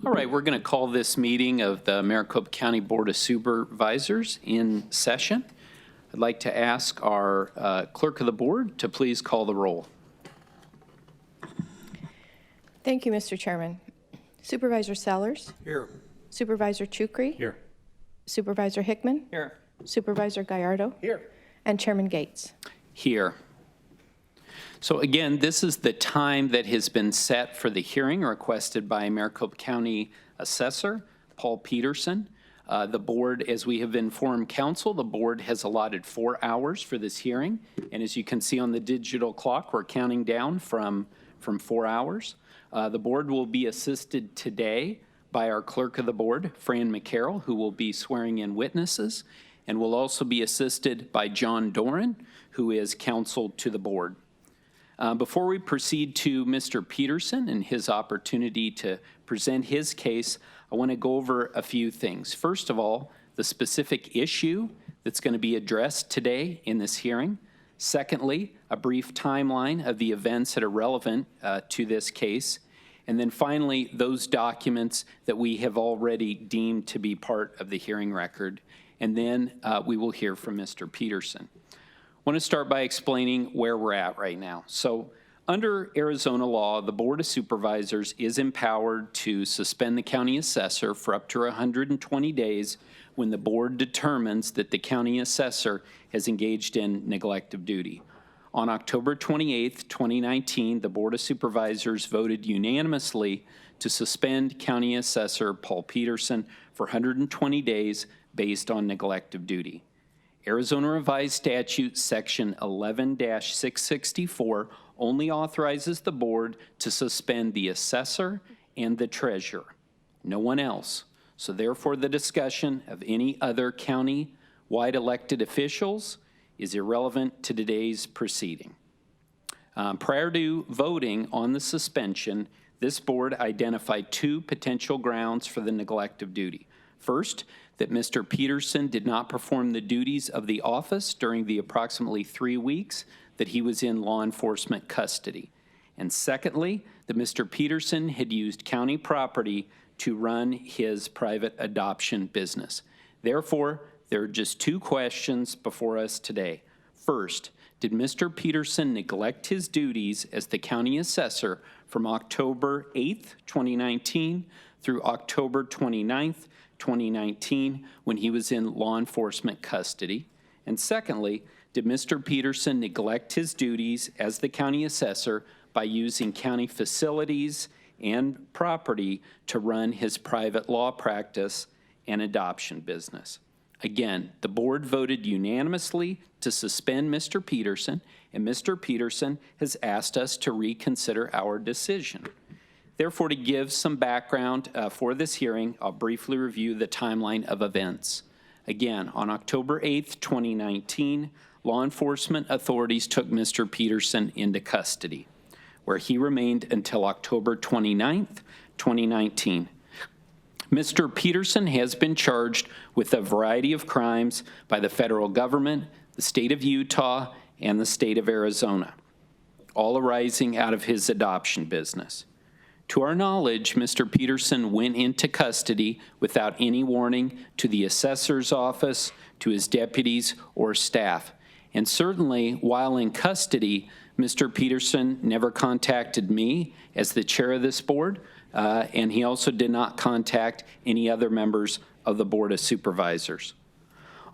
All right, we're going to call this meeting of the Maricopa County Board of Supervisors in session. I'd like to ask our clerk of the board to please call the roll. Thank you, Mr. Chairman. Supervisor Sellers. Here. Supervisor Chukri. Here. Supervisor Hickman. Here. Supervisor Gallardo. Here. And Chairman Gates. Here. So again, this is the time that has been set for the hearing requested by Maricopa County Assessor Paul Petersen. The board, as we have informed council, the board has allotted 4 hours for this hearing. And as you can see on the digital clock, we're counting down from 4 hours. The board will be assisted today by our clerk of the board, Fran McCarroll, who will be swearing in witnesses, and will also be assisted by John Doran, who is counsel to the board. Before we proceed to Mr. Petersen and his opportunity to present his case, I want to go over a few things. First of all, the specific issue that's going to be addressed today in this hearing. Secondly, a brief timeline of the events that are relevant to this case. And then finally, those documents that we have already deemed to be part of the hearing record. And then we will hear from Mr. Petersen. I want to start by explaining where we're at right now. So under Arizona law, the Board of Supervisors is empowered to suspend the county assessor for up to 120 days when the board determines that the county assessor has engaged in neglect of duty. On October 28th, 2019, the Board of Supervisors voted unanimously to suspend County Assessor Paul Petersen for 120 days based on neglect of duty. Arizona Revised Statute Section 11-664 only authorizes the board to suspend the assessor and the treasurer, no one else. So therefore, the discussion of any other county-wide elected officials is irrelevant to today's proceeding. Prior to voting on the suspension, this board identified 2 potential grounds for the neglect of duty. First, that Mr. Petersen did not perform the duties of the office during the approximately 3 weeks that he was in law enforcement custody. And secondly, that Mr. Petersen had used county property to run his private adoption business. Therefore, there are just 2 questions before us today. First, did Mr. Petersen neglect his duties as the county assessor from October 8th, 2019 through October 29th, 2019 when he was in law enforcement custody? And secondly, did Mr. Petersen neglect his duties as the county assessor by using county facilities and property to run his private law practice and adoption business? Again, the board voted unanimously to suspend Mr. Petersen, and Mr. Petersen has asked us to reconsider our decision. Therefore, to give some background for this hearing, I'll briefly review the timeline of events. Again, on October 8th, 2019, law enforcement authorities took Mr. Petersen into custody, where he remained until October 29th, 2019. Mr. Petersen has been charged with a variety of crimes by the federal government, the state of Utah, and the state of Arizona, all arising out of his adoption business. To our knowledge, Mr. Petersen went into custody without any warning to the assessor's office, to his deputies, or staff. And certainly, while in custody, Mr. Petersen never contacted me as the chair of this board, and he also did not contact any other members of the Board of Supervisors.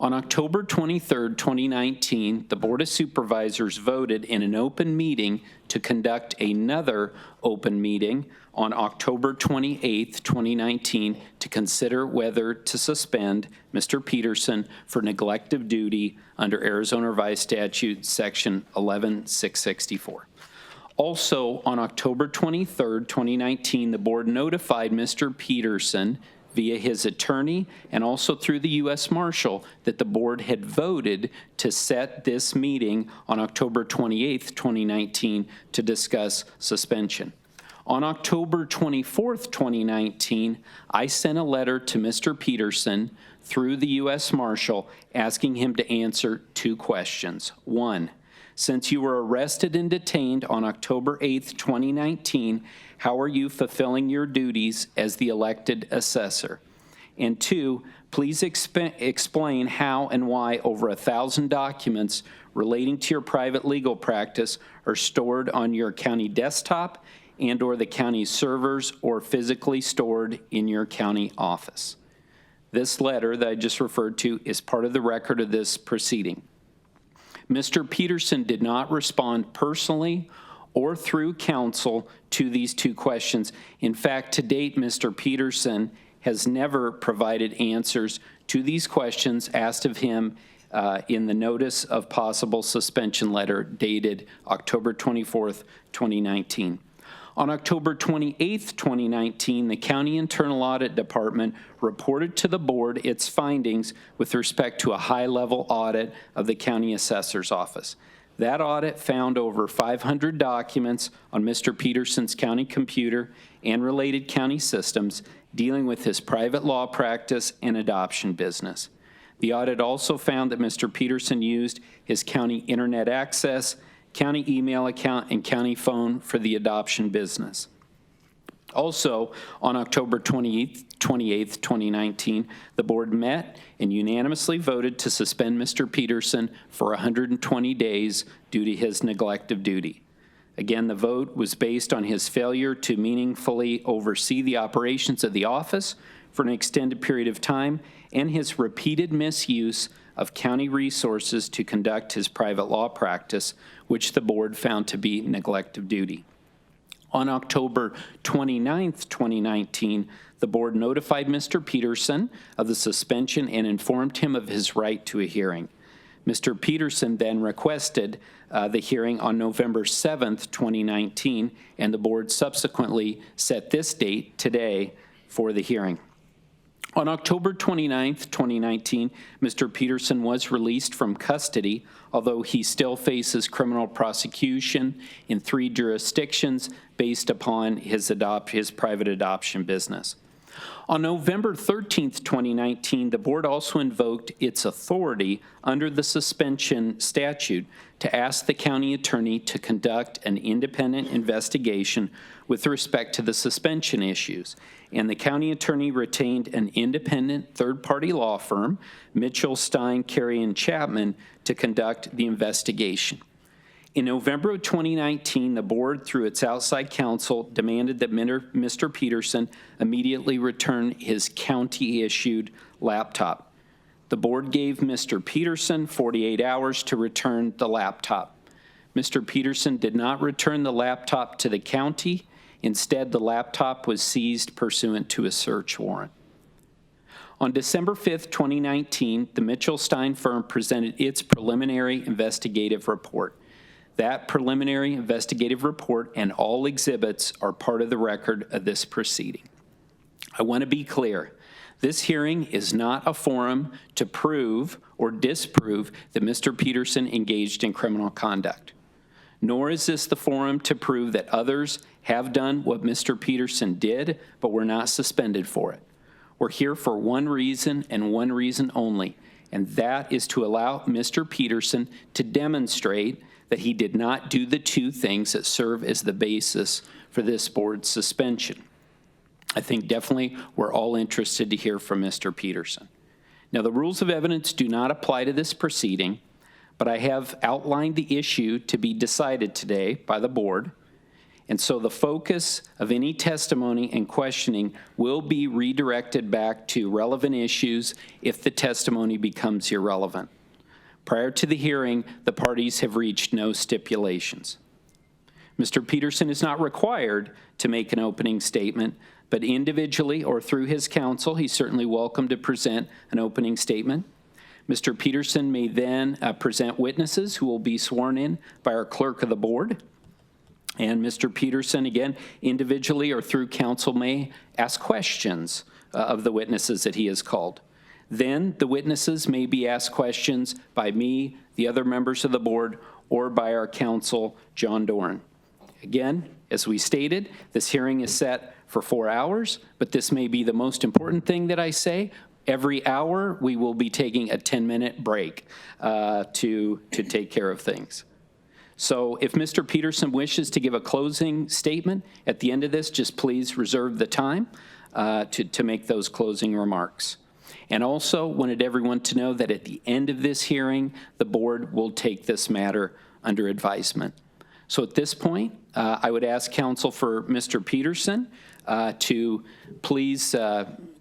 On October 23rd, 2019, the Board of Supervisors voted in an open meeting to conduct another open meeting on October 28th, 2019, to consider whether to suspend Mr. Petersen for neglect of duty under Arizona Revised Statute Section 11-664. Also, on October 23rd, 2019, the board notified Mr. Petersen via his attorney and also through the U.S. Marshal that the board had voted to set this meeting on October 28th, 2019 to discuss suspension. On October 24th, 2019, I sent a letter to Mr. Petersen through the U.S. Marshal asking him to answer 2 questions. 1, Since you were arrested and detained on October 8th, 2019, how are you fulfilling your duties as the elected assessor? And 2, please explain how and why over 1,000 documents relating to your private legal practice are stored on your county desktop and/or the county's servers or physically stored in your county office. This letter that I just referred to is part of the record of this proceeding. Mr. Petersen did not respond personally or through counsel to these 2 questions. In fact, to date, Mr. Petersen has never provided answers to these questions asked of him in the notice of possible suspension letter dated October 24th, 2019. On October 28th, 2019, the County Internal Audit Department reported to the board its findings with respect to a high-level audit of the County Assessor's Office. That audit found over 500 documents on Mr. Petersen's county computer and related county systems dealing with his private law practice and adoption business. The audit also found that Mr. Petersen used his county internet access, county email account, and county phone for the adoption business. Also, on October 28th, 2019, the board met and unanimously voted to suspend Mr. Petersen for 120 days due to his neglect of duty. Again, the vote was based on his failure to meaningfully oversee the operations of the office for an extended period of time and his repeated misuse of county resources to conduct his private law practice, which the board found to be neglect of duty. On October 29th, 2019, the board notified Mr. Petersen of the suspension and informed him of his right to a hearing. Mr. Petersen then requested the hearing on November 7th, 2019, and the board subsequently set this date, today, for the hearing. On October 29th, 2019, Mr. Petersen was released from custody, although he still faces criminal prosecution in 3 jurisdictions based upon his private adoption business. On November 13th, 2019, the board also invoked its authority under the suspension statute to ask the county attorney to conduct an independent investigation with respect to the suspension issues. And the county attorney retained an independent third-party law firm, Mitchell, Stein, Carey, and Chapman, to conduct the investigation. In November of 2019, the board, through its outside counsel, demanded that Mr. Petersen immediately return his county-issued laptop. The board gave Mr. Petersen 48 hours to return the laptop. Mr. Petersen did not return the laptop to the county. Instead, the laptop was seized pursuant to a search warrant. On December 5th, 2019, the Mitchell-Stein firm presented its preliminary investigative report. That preliminary investigative report and all exhibits are part of the record of this proceeding. I want to be clear. This hearing is not a forum to prove or disprove that Mr. Petersen engaged in criminal conduct. Nor is this the forum to prove that others have done what Mr. Petersen did, but were not suspended for it. We're here for one reason and one reason only, and that is to allow Mr. Petersen to demonstrate that he did not do the 2 things that serve as the basis for this board's suspension. I think definitely we're all interested to hear from Mr. Petersen. Now, the rules of evidence do not apply to this proceeding, but I have outlined the issue to be decided today by the board, and so the focus of any testimony and questioning will be redirected back to relevant issues if the testimony becomes irrelevant. Prior to the hearing, the parties have reached no stipulations. Mr. Petersen is not required to make an opening statement, but individually or through his counsel, he's certainly welcome to present an opening statement. Mr. Petersen may then present witnesses who will be sworn in by our clerk of the board. And Mr. Petersen, again, individually or through counsel, may ask questions of the witnesses that he has called. Then the witnesses may be asked questions by me, the other members of the board, or by our counsel, John Doran. Again, as we stated, this hearing is set for 4 hours, but this may be the most important thing that I say. Every hour, we will be taking a 10-minute break to take care of things. So if Mr. Petersen wishes to give a closing statement at the end of this, just please reserve the time to make those closing remarks. And also wanted everyone to know that at the end of this hearing, the board will take this matter under advisement. So at this point, I would ask counsel for Mr. Petersen to please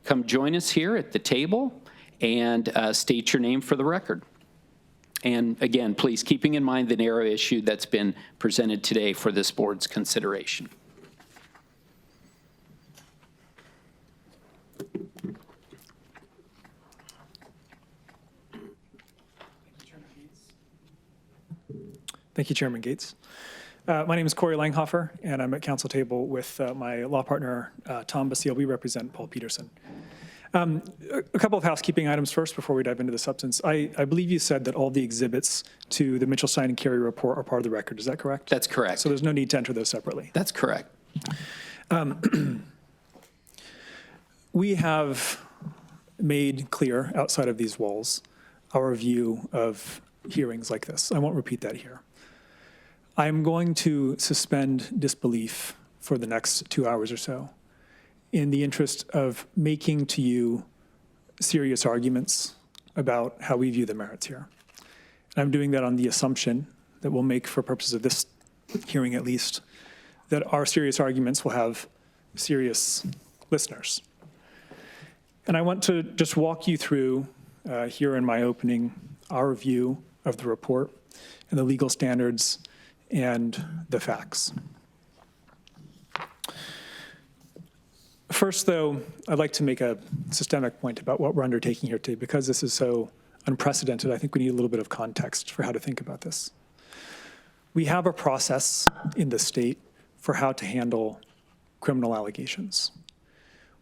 come join us here at the table and state your name for the record. And again, please, keeping in mind the narrow issue that's been presented today for this board's consideration. Thank you, Chairman Gates. My name is Corey Langhofer, and I'm at council table with my law partner, Tom Basile. We represent Paul Petersen. A couple of housekeeping items first before we dive into the substance. I believe you said that all the exhibits to the Mitchell, Stein, and Carey report are part of the record. Is that correct? That's correct. So there's no need to enter those separately. That's correct. We have made clear outside of these walls our view of hearings like this. I won't repeat that here. I'm going to suspend disbelief for the next 2 hours or so in the interest of making to you serious arguments about how we view the merits here. And I'm doing that on the assumption that we'll make, for purposes of this hearing at least, that our serious arguments will have serious listeners. And I want to just walk you through, here in my opening, our view of the report and the legal standards and the facts. First, though, I'd like to make a systemic point about what we're undertaking here today. Because this is so unprecedented, I think we need a little bit of context for how to think about this. We have a process in the state for how to handle criminal allegations.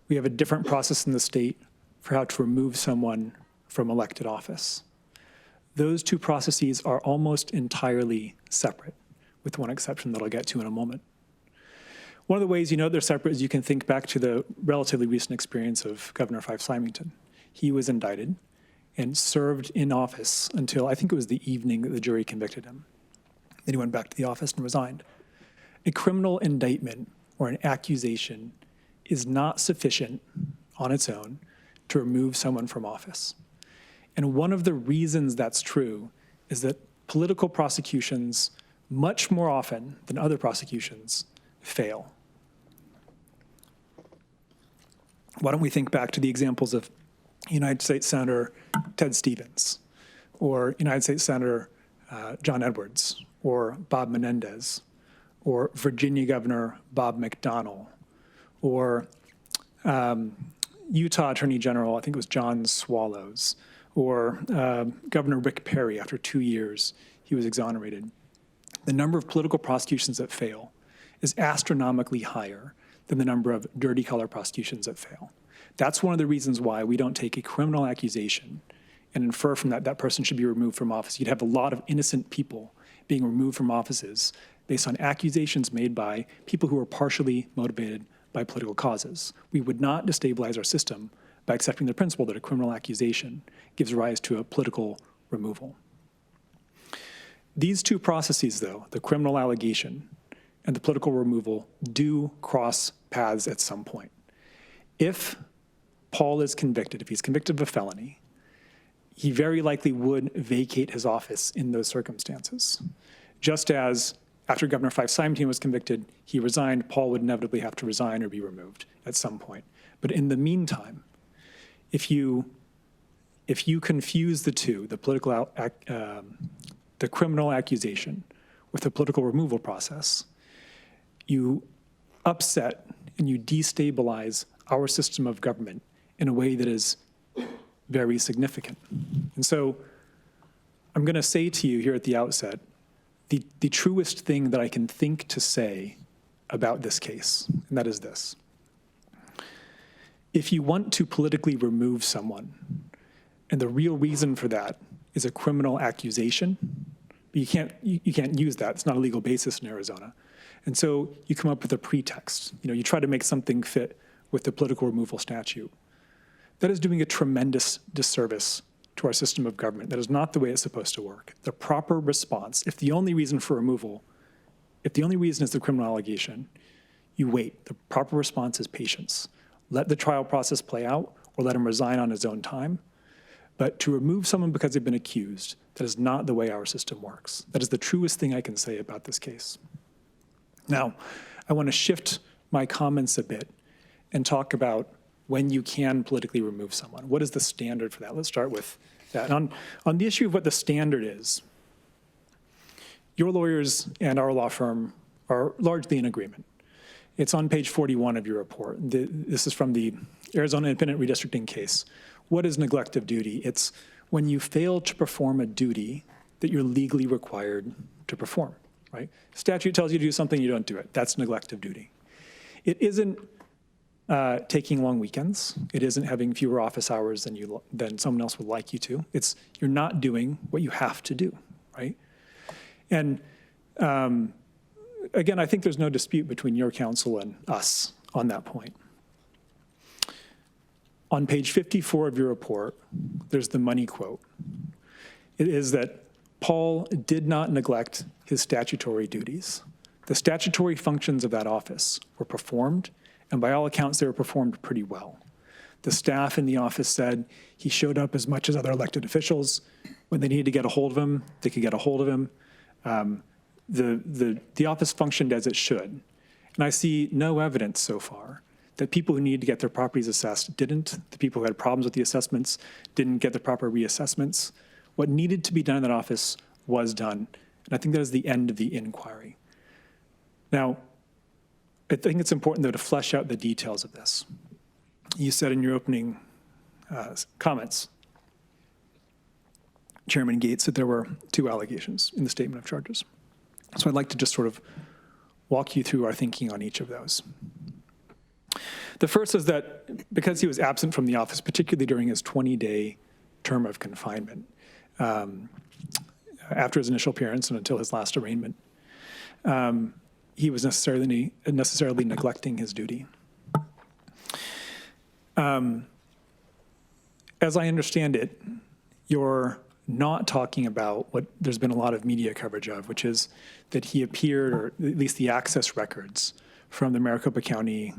We have a different process in the state for how to remove someone from elected office. Those two processes are almost entirely separate, with one exception that I'll get to in a moment. One of the ways you know they're separate is you can think back to the relatively recent experience of Governor Fife Symington. He was indicted and served in office until I think it was the evening that the jury convicted him. Then he went back to the office and resigned. A criminal indictment or an accusation is not sufficient on its own to remove someone from office. And one of the reasons that's true is that political prosecutions, much more often than other prosecutions, fail. Why don't we think back to the examples of United States Senator Ted Stevens, or United States Senator John Edwards, or Bob Menendez, or Virginia Governor Bob McDonnell, or Utah Attorney General, I think it was John Swallows, or Governor Rick Perry. After 2 years, he was exonerated. The number of political prosecutions that fail is astronomically higher than the number of dirty color prosecutions that fail. That's one of the reasons why we don't take a criminal accusation and infer from that that person should be removed from office. You'd have a lot of innocent people being removed from offices based on accusations made by people who are partially motivated by political causes. We would not destabilize our system by accepting the principle that a criminal accusation gives rise to a political removal. These two processes, though, the criminal allegation and the political removal, do cross paths at some point. If Paul is convicted, if he's convicted of a felony, he very likely would vacate his office in those circumstances. Just as after Governor Fife Symington was convicted, he resigned, Paul would inevitably have to resign or be removed at some point. But in the meantime, if you confuse the two, the criminal accusation with the political removal process, you upset and you destabilize our system of government in a way that is very significant. And so I'm going to say to you here at the outset, the truest thing that I can think to say about this case, and that is this. If you want to politically remove someone, and the real reason for that is a criminal accusation, but you can't use that. It's not a legal basis in Arizona. And so you come up with a pretext. You try to make something fit with the political removal statute. That is doing a tremendous disservice to our system of government. That is not the way it's supposed to work. The proper response, if the only reason for removal, if the only reason is the criminal allegation, you wait. The proper response is patience. Let the trial process play out or let him resign on his own time. But to remove someone because they've been accused, that is not the way our system works. That is the truest thing I can say about this case. Now, I want to shift my comments a bit and talk about when you can politically remove someone. What is the standard for that? Let's start with that. On the issue of what the standard is, your lawyers and our law firm are largely in agreement. It's on page 41 of your report. This is from the Arizona Independent Redistricting case. What is neglect of duty? It's when you fail to perform a duty that you're legally required to perform, right? Statute tells you to do something, you don't do it. That's neglect of duty. It isn't taking long weekends. It isn't having fewer office hours than someone else would like you to. It's you're not doing what you have to do, right? And again, I think there's no dispute between your counsel and us on that point. On page 54 of your report, there's the money quote. It is that Paul did not neglect his statutory duties. The statutory functions of that office were performed, and by all accounts, they were performed pretty well. The staff in the office said he showed up as much as other elected officials. When they needed to get a hold of him, they could get a hold of him. The office functioned as it should. And I see no evidence so far that people who needed to get their properties assessed didn't. The people who had problems with the assessments didn't get the proper reassessments. What needed to be done in that office was done. And I think that is the end of the inquiry. Now, I think it's important, though, to flesh out the details of this. You said in your opening comments, Chairman Gates, that there were 2 allegations in the statement of charges. So I'd like to just sort of walk you through our thinking on each of those. The first is that because he was absent from the office, particularly during his 20-day term of confinement, after his initial appearance and until his last arraignment, he was necessarily neglecting his duty. As I understand it, you're not talking about what there's been a lot of media coverage of, which is that he appeared, or at least the access records from the Maricopa County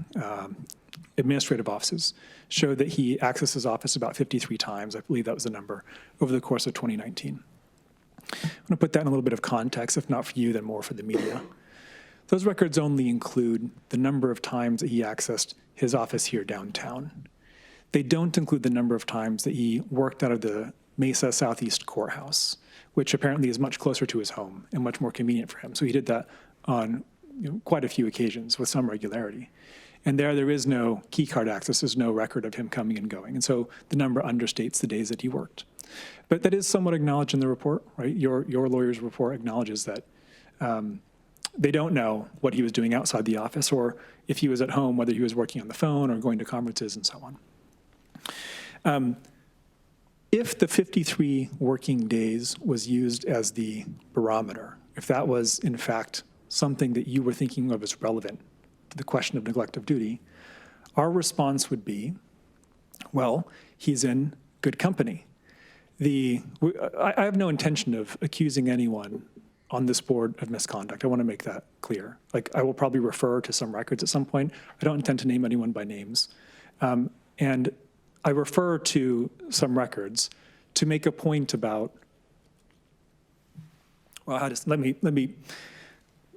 administrative offices showed that he accessed his office about 53 times, I believe that was the number, over the course of 2019. I'm going to put that in a little bit of context, if not for you, then more for the media. Those records only include the number of times that he accessed his office here downtown. They don't include the number of times that he worked out of the Mesa Southeast Courthouse, which apparently is much closer to his home and much more convenient for him. So he did that on quite a few occasions with some regularity. And there is no key card access. There's no record of him coming and going. And so the number understates the days that he worked. But that is somewhat acknowledged in the report, right? Your lawyer's report acknowledges that they don't know what he was doing outside the office, or if he was at home, whether he was working on the phone or going to conferences and so on. If the 53 working days was used as the barometer, if that was in fact something that you were thinking of as relevant to the question of neglect of duty, our response would be, well, he's in good company. I have no intention of accusing anyone on this board of misconduct. I want to make that clear. Like, I will probably refer to some records at some point. I don't intend to name anyone by names. And I refer to some records to make a point about, well, let me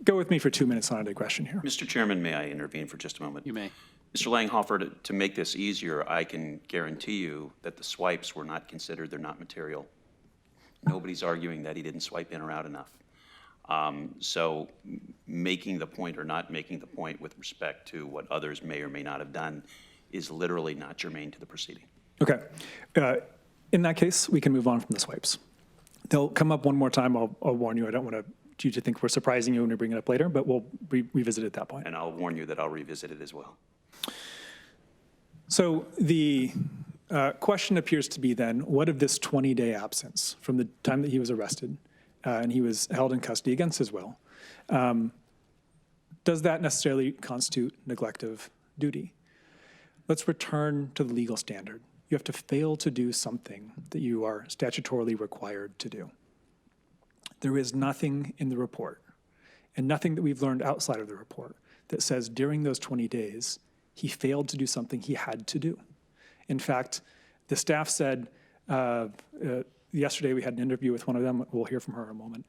go with me for 2 minutes on a digression here. Mr. Chairman, may I intervene for just a moment? You may. Mr. Langhofer, to make this easier, I can guarantee you that the swipes were not considered, they're not material. Nobody's arguing that he didn't swipe in or out enough. So making the point or not making the point with respect to what others may or may not have done is literally not germane to the proceeding. Okay. In that case, we can move on from the swipes. They'll come up one more time. I'll warn you. I don't want you to think we're surprising you when we bring it up later, but we'll revisit it at that point. And I'll warn you that I'll revisit it as well. So the question appears to be then, what of this 20-day absence from the time that he was arrested and he was held in custody against his will, does that necessarily constitute neglect of duty? Let's return to the legal standard. you have to fail to do something that you are statutorily required to do. There is nothing in the report, and nothing that we've learned outside of the report, that says during those 20 days, he failed to do something he had to do. In fact, the staff said, yesterday we had an interview with one of them, we'll hear from her in a moment,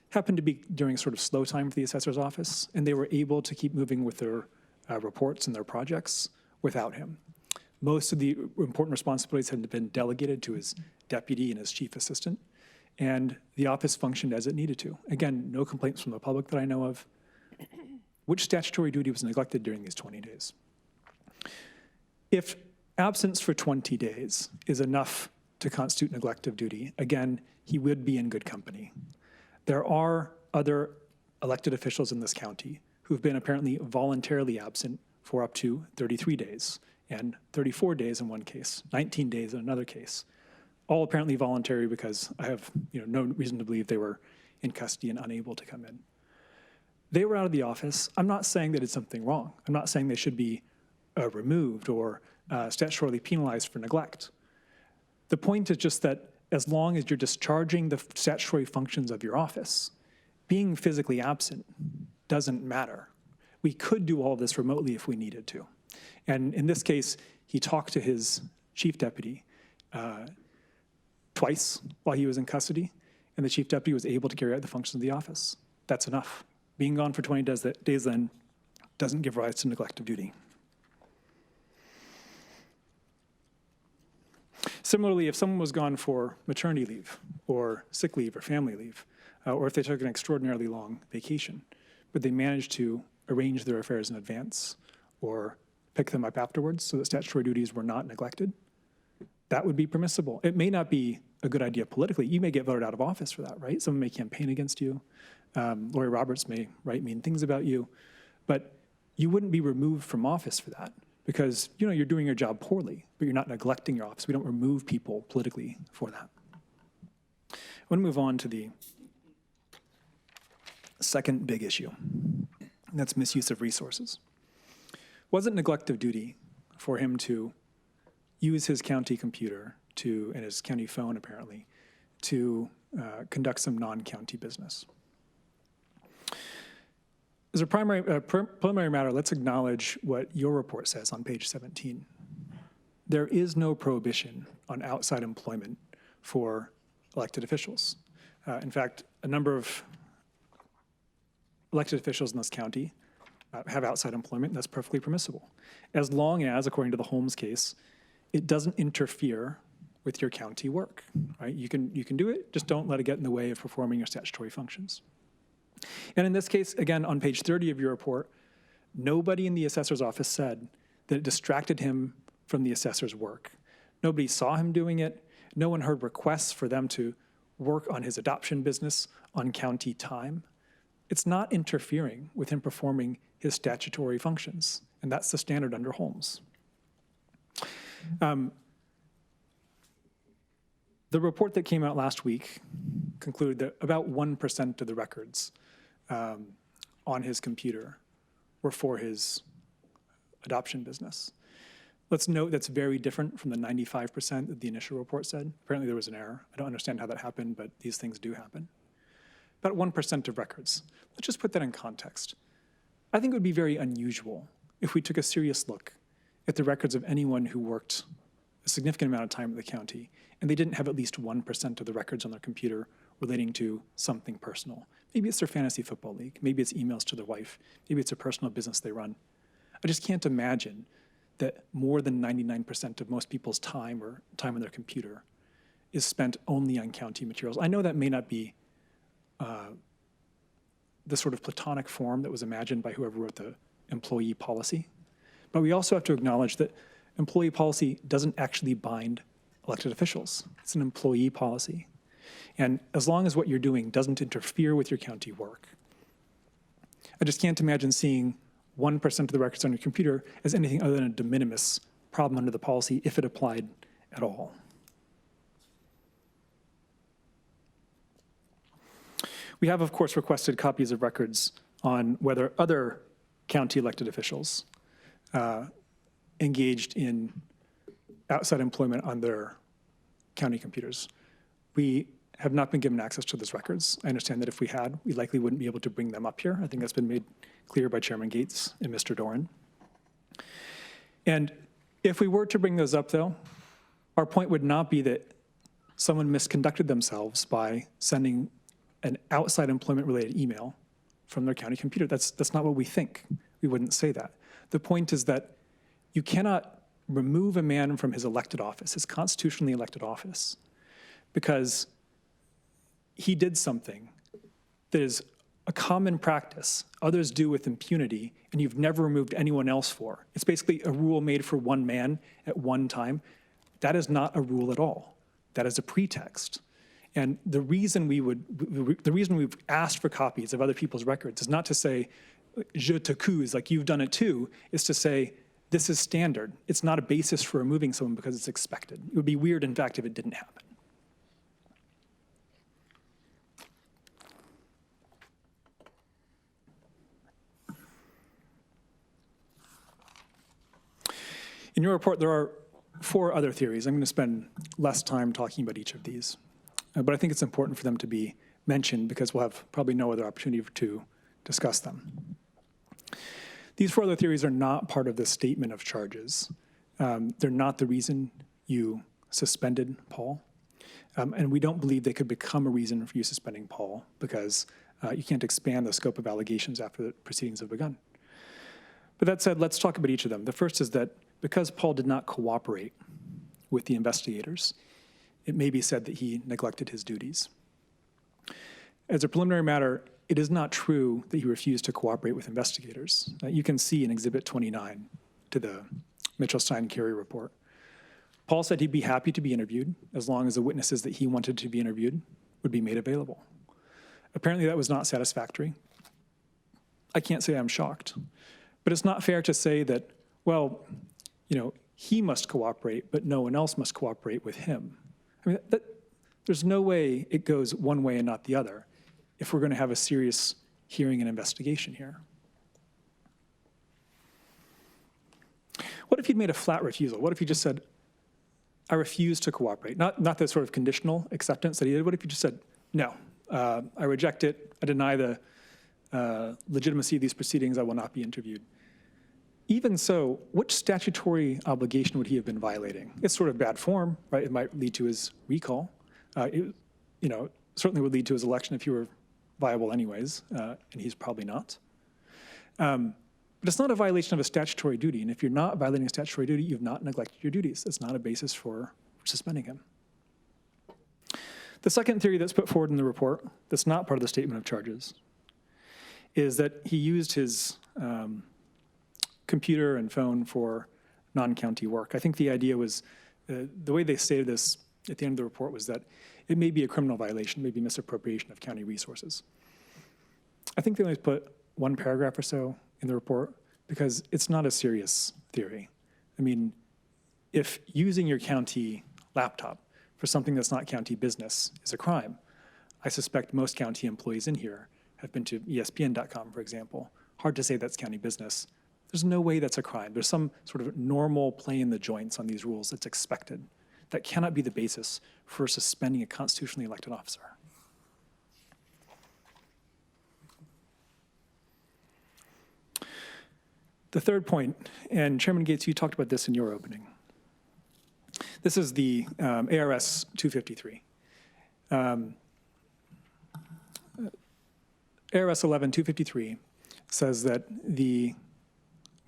happened to be during sort of slow time for the assessor's office, and they were able to keep moving with their reports and their projects without him. Most of the important responsibilities had been delegated to his deputy and his chief assistant, and the office functioned as it needed to. Again, no complaints from the public that I know of. Which statutory duty was neglected during these 20 days? If absence for 20 days is enough to constitute neglect of duty, again, he would be in good company. There are other elected officials in this county who've been apparently voluntarily absent for up to 33 days, and 34 days in one case, 19 days in another case. All apparently voluntary because I have no reason to believe they were in custody and unable to come in. They were out of the office. I'm not saying that it's something wrong. I'm not saying they should be removed or statutorily penalized for neglect. The point is just that as long as you're discharging the statutory functions of your office, being physically absent doesn't matter. We could do all this remotely if we needed to. And in this case, he talked to his chief deputy twice while he was in custody, and the chief deputy was able to carry out the functions of the office. That's enough. Being gone for 20 days then doesn't give rise to neglect of duty. Similarly, if someone was gone for maternity leave or sick leave or family leave, or if they took an extraordinarily long vacation, but they managed to arrange their affairs in advance or pick them up afterwards so that statutory duties were not neglected, that would be permissible. It may not be a good idea politically. You may get voted out of office for that, right? Someone may campaign against you. Lori Roberts may write mean things about you, but you wouldn't be removed from office for that because you're doing your job poorly, but you're not neglecting your office. We don't remove people politically for that. I want to move on to the second big issue, and that's misuse of resources. Was it neglect of duty for him to use his county computer and his county phone apparently to conduct some non-county business? As a preliminary matter, let's acknowledge what your report says on page 17. There is no prohibition on outside employment for elected officials. In fact, a number of elected officials in this county have outside employment, and that's perfectly permissible, as long as, according to the Holmes case, it doesn't interfere with your county work. Right? You can do it, just don't let it get in the way of performing your statutory functions. And in this case, again, on page 30 of your report, nobody in the assessor's office said that it distracted him from the assessor's work. Nobody saw him doing it. No one heard requests for them to work on his adoption business on county time. It's not interfering with him performing his statutory functions, and that's the standard under Holmes. The report that came out last week concluded that about 1% of the records on his computer were for his adoption business. Let's note that's very different from the 95% that the initial report said. Apparently there was an error. I don't understand how that happened, but these things do happen. About 1% of records. Let's just put that in context. I think it would be very unusual if we took a serious look at the records of anyone who worked a significant amount of time at the county, and they didn't have at least 1% of the records on their computer relating to something personal. Maybe it's their fantasy football league. Maybe it's emails to their wife. Maybe it's a personal business they run. I just can't imagine that more than 99% of most people's time or time on their computer is spent only on county materials. I know that may not be the sort of platonic form that was imagined by whoever wrote the employee policy, but we also have to acknowledge that employee policy doesn't actually bind elected officials. It's an employee policy. And as long as what you're doing doesn't interfere with your county work, I just can't imagine seeing 1% of the records on your computer as anything other than a de minimis problem under the policy if it applied at all. We have, of course, requested copies of records on whether other county elected officials engaged in outside employment on their county computers. We have not been given access to those records. I understand that if we had, we likely wouldn't be able to bring them up here. I think that's been made clear by Chairman Gates and Mr. Doran. And if we were to bring those up, though, our point would not be that someone misconducted themselves by sending an outside employment-related email from their county computer. That's not what we think. We wouldn't say that. The point is that you cannot remove a man from his elected office, his constitutionally elected office, because he did something that is a common practice others do with impunity, and you've never removed anyone else for. It's basically a rule made for one man at one time. That is not a rule at all. That is a pretext. And the reason we've asked for copies of other people's records is not to say, je t'accuse, like you've done it too, is to say, this is standard. It's not a basis for removing someone because it's expected. It would be weird, in fact, if it didn't happen. In your report, there are 4 other theories. I'm going to spend less time talking about each of these. But I think it's important for them to be mentioned because we'll have probably no other opportunity to discuss them. These 4 other theories are not part of the statement of charges. They're not the reason you suspended Paul. And we don't believe they could become a reason for you suspending Paul because you can't expand the scope of allegations after the proceedings have begun. But that said, let's talk about each of them. The first is that because Paul did not cooperate with the investigators, it may be said that he neglected his duties. As a preliminary matter, it is not true that he refused to cooperate with investigators. You can see in Exhibit 29 to the Mitchell-Stein-Carey report. Paul said he'd be happy to be interviewed as long as the witnesses that he wanted to be interviewed would be made available. Apparently that was not satisfactory. I can't say I'm shocked, but it's not fair to say that, well, he must cooperate, but no one else must cooperate with him. I mean, there's no way it goes one way and not the other if we're going to have a serious hearing and investigation here. What if he'd made a flat refusal? What if he just said, I refuse to cooperate? Not the sort of conditional acceptance that he did. What if he just said, no, I reject it. I deny the legitimacy of these proceedings. I will not be interviewed. Even so, which statutory obligation would he have been violating? It's sort of bad form, right? It might lead to his recall. It certainly would lead to his election if he were viable anyways, and he's probably not. But it's not a violation of a statutory duty, and if you're not violating a statutory duty, you've not neglected your duties. It's not a basis for suspending him. The second theory that's put forward in the report, that's not part of the statement of charges, is that he used his computer and phone for non-county work. I think the idea was, the way they stated this at the end of the report was that it may be a criminal violation, maybe misappropriation of county resources. I think they only put 1 paragraph or so in the report because it's not a serious theory. I mean, if using your county laptop for something that's not county business is a crime, I suspect most county employees in here have been to ESPN.com, for example. Hard to say that's county business. There's no way that's a crime. There's some sort of normal play in the joints on these rules that's expected. That cannot be the basis for suspending a constitutionally elected officer. The third point, and Chairman Gates, you talked about this in your opening. This is the ARS 253. ARS 11-253 says that the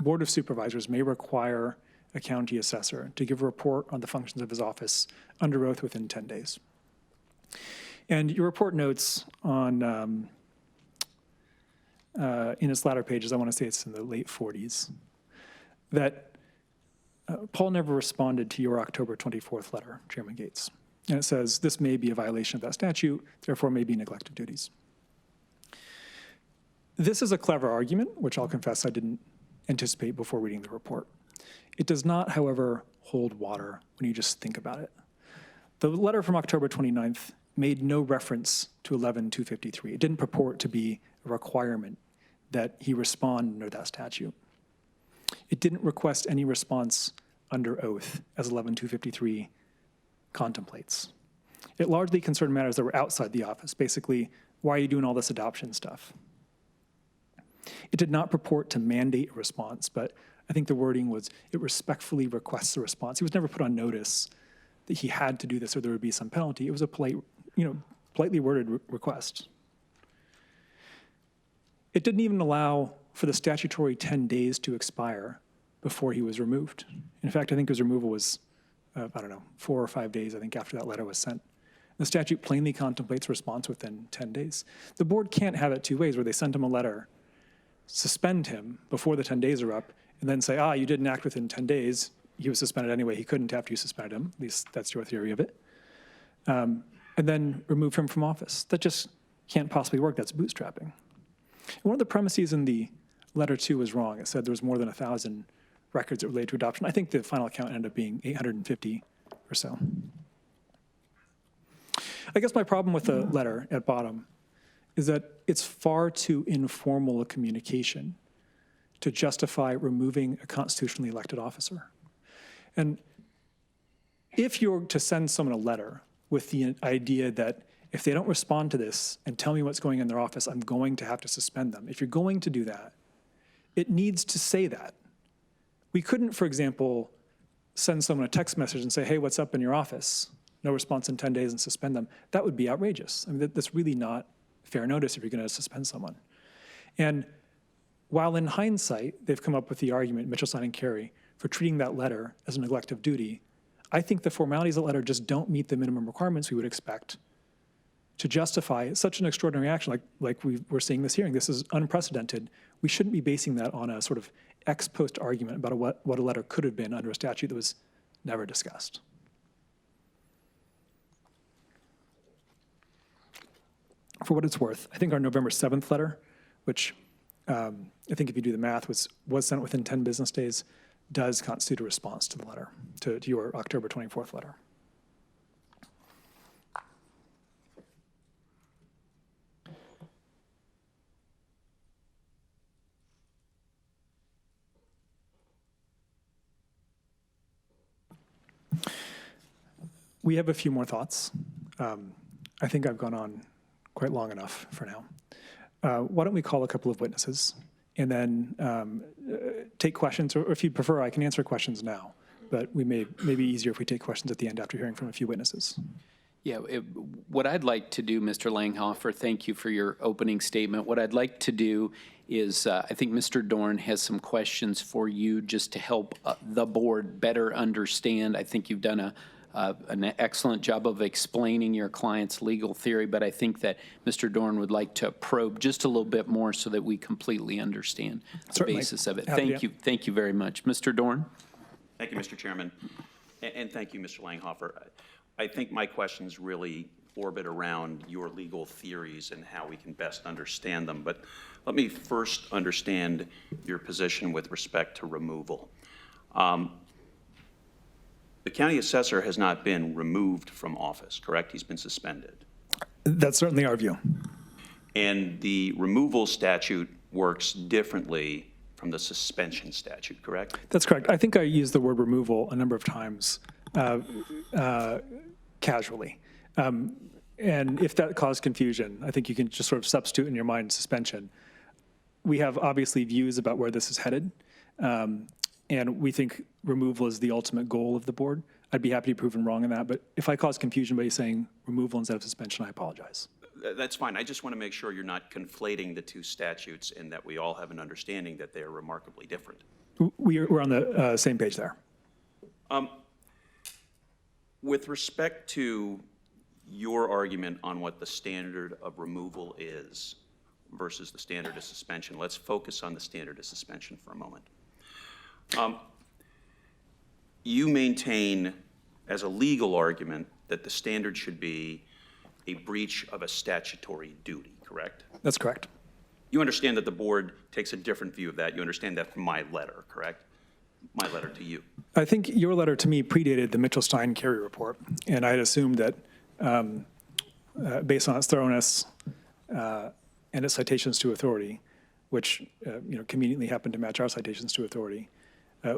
Board of Supervisors may require a county assessor to give a report on the functions of his office under oath within 10 days. And your report notes on, in its latter pages, I want to say it's in the late 40s, that Paul never responded to your October 24th letter, Chairman Gates. And it says, this may be a violation of that statute, therefore may be neglect of duties. This is a clever argument, which I'll confess I didn't anticipate before reading the report. It does not, however, hold water when you just think about it. The letter from October 29th made no reference to 11-253. It didn't purport to be a requirement that he respond under that statute. It didn't request any response under oath, as 11253 contemplates. It largely concerned matters that were outside the office. Basically, why are you doing all this adoption stuff? It did not purport to mandate a response, but I think the wording was, it respectfully requests a response. He was never put on notice that he had to do this or there would be some penalty. It was a politely worded request. It didn't even allow for the statutory 10 days to expire before he was removed. In fact, I think his removal was, 4 or 5 days, I think, after that letter was sent. The statute plainly contemplates a response within 10 days. The board can't have it two ways, where they send him a letter, suspend him before the 10 days are up, and then say, you didn't act within 10 days. He was suspended anyway. He couldn't after you suspended him. At least that's your theory of it. And then remove him from office. That just can't possibly work. That's bootstrapping. And one of the premises in the letter, too, was wrong. It said there was more than 1,000 records that related to adoption. I think the final count ended up being 850 or so. I guess my problem with the letter at bottom is that it's far too informal a communication to justify removing a constitutionally elected officer. And if you're to send someone a letter with the idea that if they don't respond to this and tell me what's going on in their office, I'm going to have to suspend them. If you're going to do that, it needs to say that. We couldn't, for example, send someone a text message and say, hey, what's up in your office? No response in 10 days and suspend them. That would be outrageous. I mean, that's really not fair notice if you're going to suspend someone. And while in hindsight, they've come up with the argument, Mitchelstein and Carey, for treating that letter as a neglect of duty, I think the formalities of the letter just don't meet the minimum requirements we would expect to justify such an extraordinary action like we're seeing this hearing. This is unprecedented. We shouldn't be basing that on a sort of ex post argument about what a letter could have been under a statute that was never discussed. For what it's worth, I think our November 7th letter, which I think if you do the math was sent within 10 business days, does constitute a response to the letter, to your October 24th letter. We have a few more thoughts. I think I've gone on quite long enough for now. Why don't we call a couple of witnesses and then take questions, or if you prefer, I can answer questions now, but we may be easier if we take questions at the end after hearing from a few witnesses. Yeah, what I'd like to do, Mr. Langhofer, thank you for your opening statement. What I'd like to do is, I think Mr. Dorn has some questions for you just to help the board better understand. I think you've done an excellent job of explaining your client's legal theory, but I think that Mr. Dorn would like to probe just a little bit more so that we completely understand the basis of it. Thank you very much. Mr. Dorn? Thank you, Mr. Chairman, and thank you, Mr. Langhofer. I think my questions really orbit around your legal theories and how we can best understand them, but let me first understand your position with respect to removal. The county assessor has not been removed from office, correct? He's been suspended. That's certainly our view. And the removal statute works differently from the suspension statute, correct? That's correct. I think I used the word removal a number of times casually. And if that caused confusion, I think you can just sort of substitute in your mind suspension. We have obviously views about where this is headed. And we think removal is the ultimate goal of the board. I'd be happy to be proven wrong in that, but if I cause confusion by saying removal instead of suspension, I apologize. That's fine. I just want to make sure you're not conflating the two statutes and that we all have an understanding that they are remarkably different. We're on the same page there. With respect to your argument on what the standard of removal is versus the standard of suspension, let's focus on the standard of suspension for a moment. You maintain as a legal argument that the standard should be a breach of a statutory duty, correct? That's correct. You understand that the board takes a different view of that. You understand that from my letter, correct? My letter to you. I think your letter to me predated the Mitchelstein-Carey report, and I had assumed that based on its thoroughness and its citations to authority, which conveniently happened to match our citations to authority,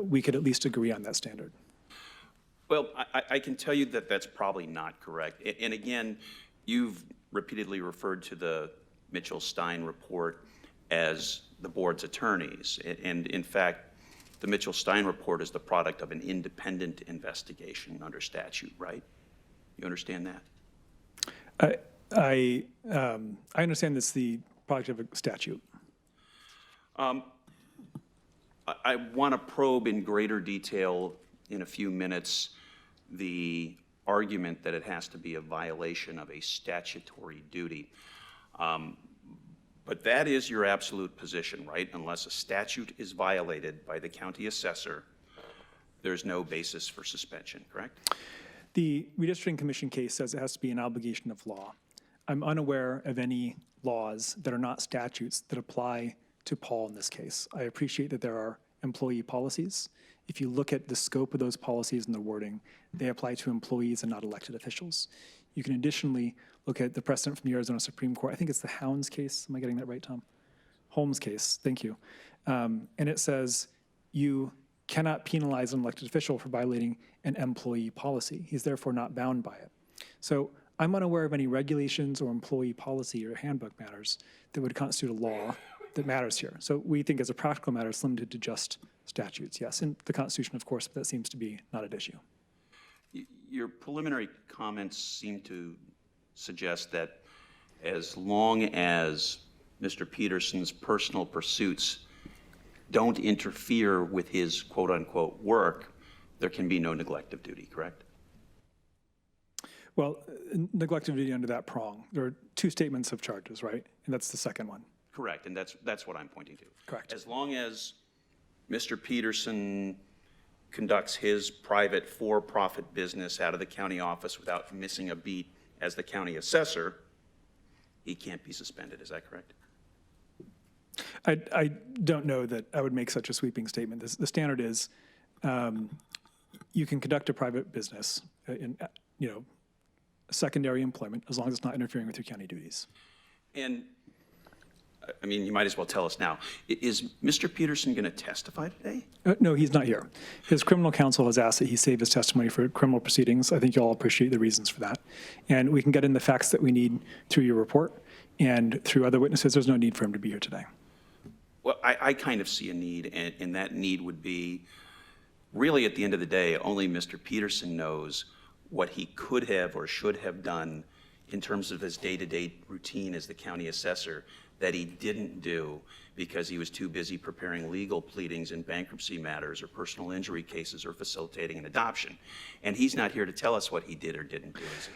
we could at least agree on that standard. Well, I can tell you that that's probably not correct. And again, you've repeatedly referred to the Mitchell-Stein report as the board's attorneys. And in fact, the Mitchell-Stein report is the product of an independent investigation under statute, right? You understand that? I understand this is the product of a statute. I want to probe in greater detail in a few minutes the argument that it has to be a violation of a statutory duty. But that is your absolute position, right? Unless a statute is violated by the county assessor, there's no basis for suspension, correct? The Redistricting Commission case says it has to be an obligation of law. I'm unaware of any laws that are not statutes that apply to Paul in this case. I appreciate that there are employee policies. If you look at the scope of those policies and the wording, they apply to employees and not elected officials. You can additionally look at the precedent from the Arizona Supreme Court. I think it's the Hounds case. Am I getting that right, Tom? Holmes case, thank you. And it says you cannot penalize an elected official for violating an employee policy. He's therefore not bound by it. So I'm unaware of any regulations or employee policy or handbook matters that would constitute a law that matters here. So we think as a practical matter, it's limited to just statutes, yes. And the Constitution, of course, but that seems to be not at issue. Your preliminary comments seem to suggest that as long as Mr. Petersen's personal pursuits don't interfere with his quote-unquote work, there can be no neglect of duty, correct? Well, neglect of duty under that prong. There are two statements of charges, right? And that's the second one. Correct, and that's what I'm pointing to. Correct. As long as Mr. Petersen conducts his private for-profit business out of the county office without missing a beat as the county assessor, he can't be suspended, is that correct? I don't know that I would make such a sweeping statement. The standard is you can conduct a private business in, secondary employment as long as it's not interfering with your county duties. And, I mean, you might as well tell us now. Is Mr. Petersen going to testify today? No, he's not here. His criminal counsel has asked that he save his testimony for criminal proceedings. I think you all appreciate the reasons for that. And we can get in the facts that we need through your report and through other witnesses. There's no need for him to be here today. Well, I kind of see a need, and that need would be, really at the end of the day, only Mr. Petersen knows what he could have or should have done in terms of his day-to-day routine as the county assessor that he didn't do because he was too busy preparing legal pleadings in bankruptcy matters or personal injury cases or facilitating an adoption. And he's not here to tell us what he did or didn't do, is he?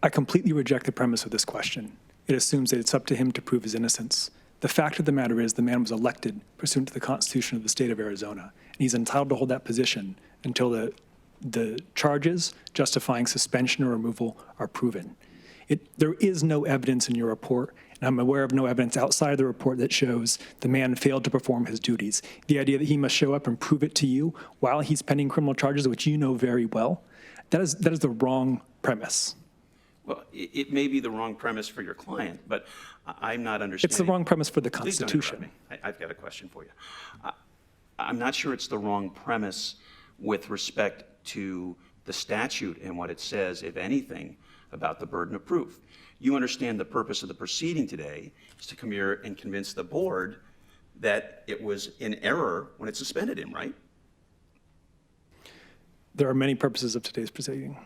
I completely reject the premise of this question. It assumes that it's up to him to prove his innocence. The fact of the matter is the man was elected pursuant to the Constitution of the state of Arizona, and he's entitled to hold that position until the charges justifying suspension or removal are proven. There is no evidence in your report, and I'm aware of no evidence outside of the report that shows the man failed to perform his duties. The idea that he must show up and prove it to you while he's pending criminal charges, which you know very well, that is the wrong premise. Well, it may be the wrong premise for your client, but I'm not understanding. It's the wrong premise for the Please don't Constitution. interrupt me. I've got a question for you. I'm not sure it's the wrong premise with respect to the statute and what it says, if anything, about the burden of proof. You understand the purpose of the proceeding today is to come here and convince the board that it was in error when it suspended him, right? There are many purposes of today's proceeding.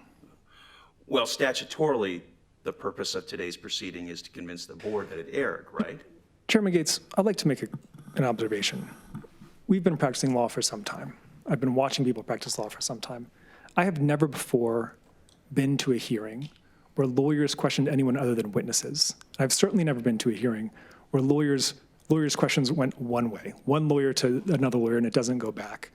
Well, statutorily, the purpose of today's proceeding is to convince the board that it erred, right? Chairman Gates, I'd like to make an observation. We've been practicing law for some time. I've been watching people practice law for some time. I have never before been to a hearing where lawyers questioned anyone other than witnesses. I've certainly never been to a hearing where lawyers' questions went one way, one lawyer to another lawyer, and it doesn't go back.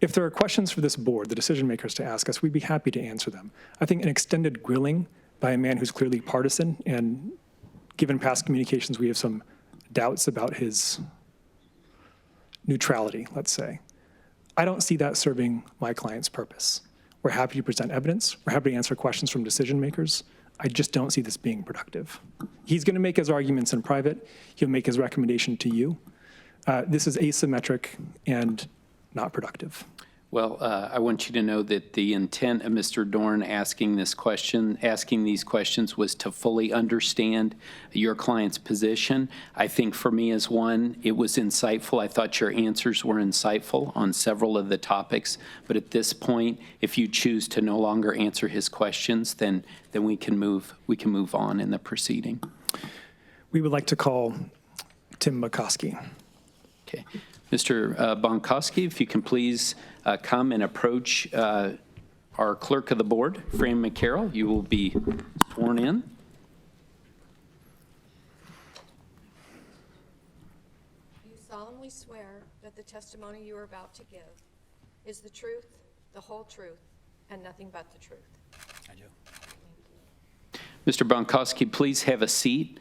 If there are questions for this board, the decision makers, to ask us, we'd be happy to answer them. I think an extended grilling by a man who's clearly partisan, and given past communications, we have some doubts about his neutrality, let's say. I don't see that serving my client's purpose. We're happy to present evidence. We're happy to answer questions from decision makers. I just don't see this being productive. He's going to make his arguments in private. He'll make his recommendation to you. This is asymmetric and not productive. Well, I want you to know that the intent of Mr. Dorn asking these questions was to fully understand your client's position. I think for me as one, it was insightful. I thought your answers were insightful on several of the topics. But at this point, if you choose to no longer answer his questions, then we can move on in the proceeding. We would like to call Tim McCoskey. Okay. Mr. Bonkowski, if you can please come and approach our clerk of the board, Fran McCarroll. You will be sworn in. Do you solemnly swear that the testimony you are about to give is the truth, the whole truth, and nothing but the truth? I do. Mr. Bonkowski, please have a seat.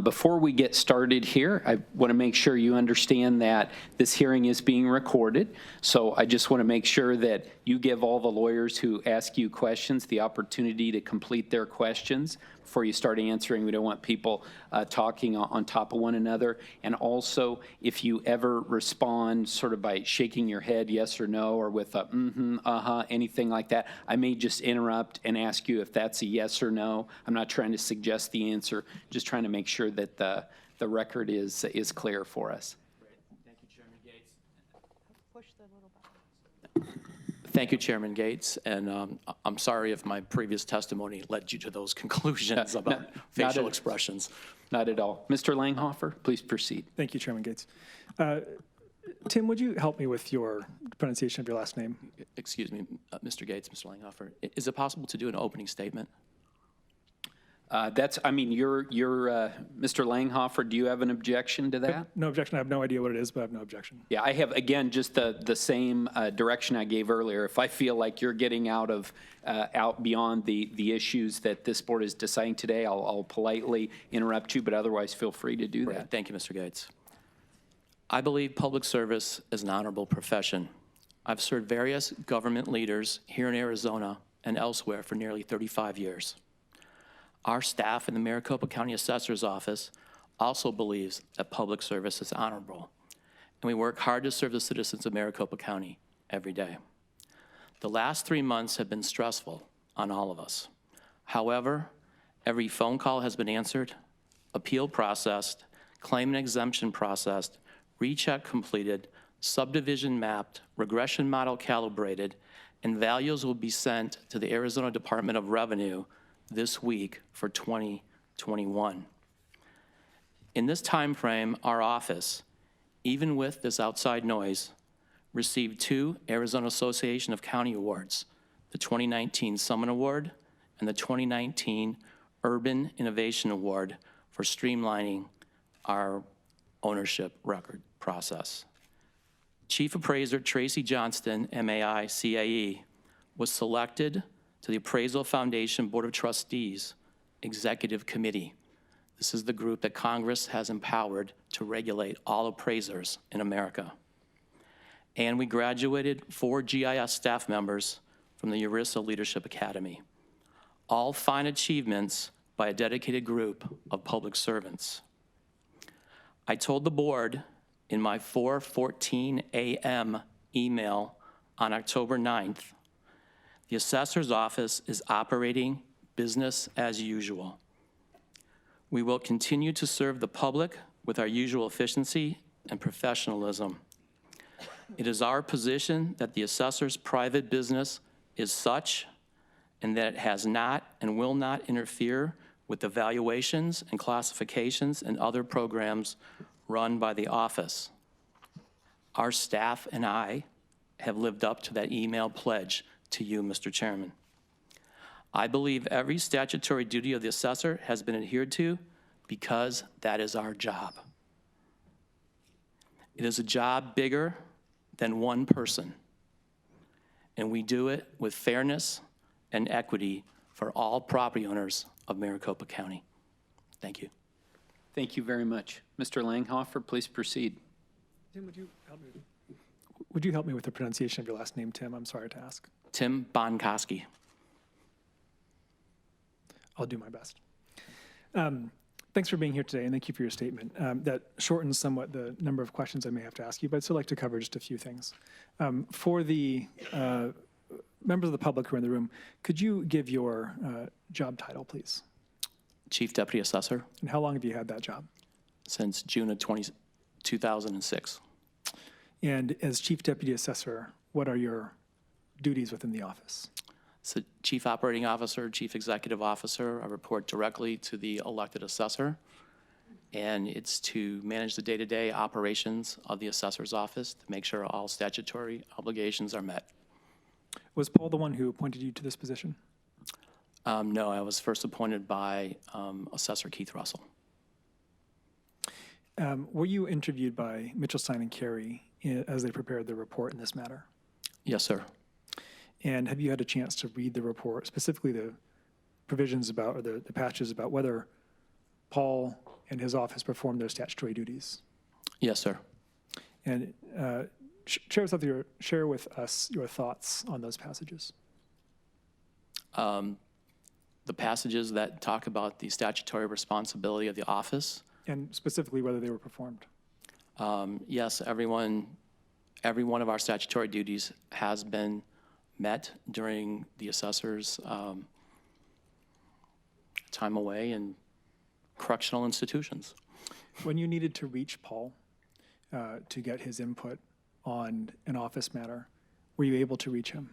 Before we get started here, I want to make sure you understand that this hearing is being recorded. So I just want to make sure that you give all the lawyers who ask you questions the opportunity to complete their questions before you start answering. We don't want people talking on top of one another. And also, if you ever respond sort of by shaking your head yes or no, or with a anything like that, I may just interrupt and ask you if that's a yes or no. I'm not trying to suggest the answer, just trying to make sure that the record is clear for us. Thank you, Chairman Gates. Thank you, Chairman Gates, and I'm sorry if my previous testimony led you to those conclusions about facial expressions. Not at all. Mr. Langhofer, please proceed. Thank you, Chairman Gates. Tim, would you help me with your pronunciation of your last name? Excuse me, Mr. Gates, Mr. Langhofer. Is it possible to do an opening statement? You're Mr. Langhofer, do you have an objection to that? No objection. I have no idea what it is, but I have no objection. Yeah, I have, again, just the same direction I gave earlier. If I feel like you're getting out beyond the issues that this board is deciding today, I'll politely interrupt you, but otherwise feel free to do that. Right. Thank you, Mr. Gates. I believe public service is an honorable profession. I've served various government leaders here in Arizona and elsewhere for nearly 35 years. Our staff in the Maricopa County Assessor's Office also believes that public service is honorable, and we work hard to serve the citizens of Maricopa County every day. The last 3 months have been stressful on all of us. However, every phone call has been answered, appeal processed, claim and exemption processed, recheck completed, subdivision mapped, regression model calibrated, and values will be sent to the Arizona Department of Revenue this week for 2021. In this time frame, our office, even with this outside noise, received 2 Arizona Association of County Awards, the 2019 Summit Award and the 2019 Urban Innovation Award for streamlining our ownership record process. Chief Appraiser Tracy Johnston, MAI, CAE, was selected to the Appraisal Foundation Board of Trustees Executive Committee. This is the group that Congress has empowered to regulate all appraisers in America. And we graduated 4 GIS staff members from the ERISA Leadership Academy. All fine achievements by a dedicated group of public servants. I told the board in my 4:14 a.m. email on October 9th, the assessor's office is operating business as usual. We will continue to serve the public with our usual efficiency and professionalism. It is our position that the assessor's private business is such and that it has not and will not interfere with the valuations and classifications and other programs run by the office. Our staff and I have lived up to that email pledge to you, Mr. Chairman. I believe every statutory duty of the assessor has been adhered to because that is our job. It is a job bigger than one person, and we do it with fairness and equity for all property owners of Maricopa County. Thank you. Thank you very much. Mr. Langhofer, please proceed. Tim, would you help me with the pronunciation of your last name, Tim? I'm sorry to ask. Tim Bonkowski. I'll do my best. Thanks for being here today, and thank you for your statement. That shortens somewhat the number of questions I may have to ask you, but I'd still like to cover just a few things. For the members of the public who are in the room, could you give your job title, please? Chief Deputy Assessor And how long have you had that job? since June of 2006. And as Chief Deputy Assessor, what are your duties within the office? So Chief Operating Officer, Chief Executive Officer, I report directly to the elected assessor, and it's to manage the day-to-day operations of the assessor's office to make sure all statutory obligations are met. Was Paul the one who appointed you to this position? No, I was first appointed by Assessor Keith Russell. Were you interviewed by Mitchelstein and Carey as they prepared the report in this matter? Yes, sir. And have you had a chance to read the report, specifically the provisions about, or the passages about whether Paul and his office performed their statutory duties? Yes, sir. And share with us your thoughts on those passages. The passages that talk about the statutory responsibility of the office. And specifically whether they were performed. Yes, every one of our statutory duties has been met during the assessor's time away in correctional institutions. When you needed to reach Paul to get his input on an office matter, were you able to reach him?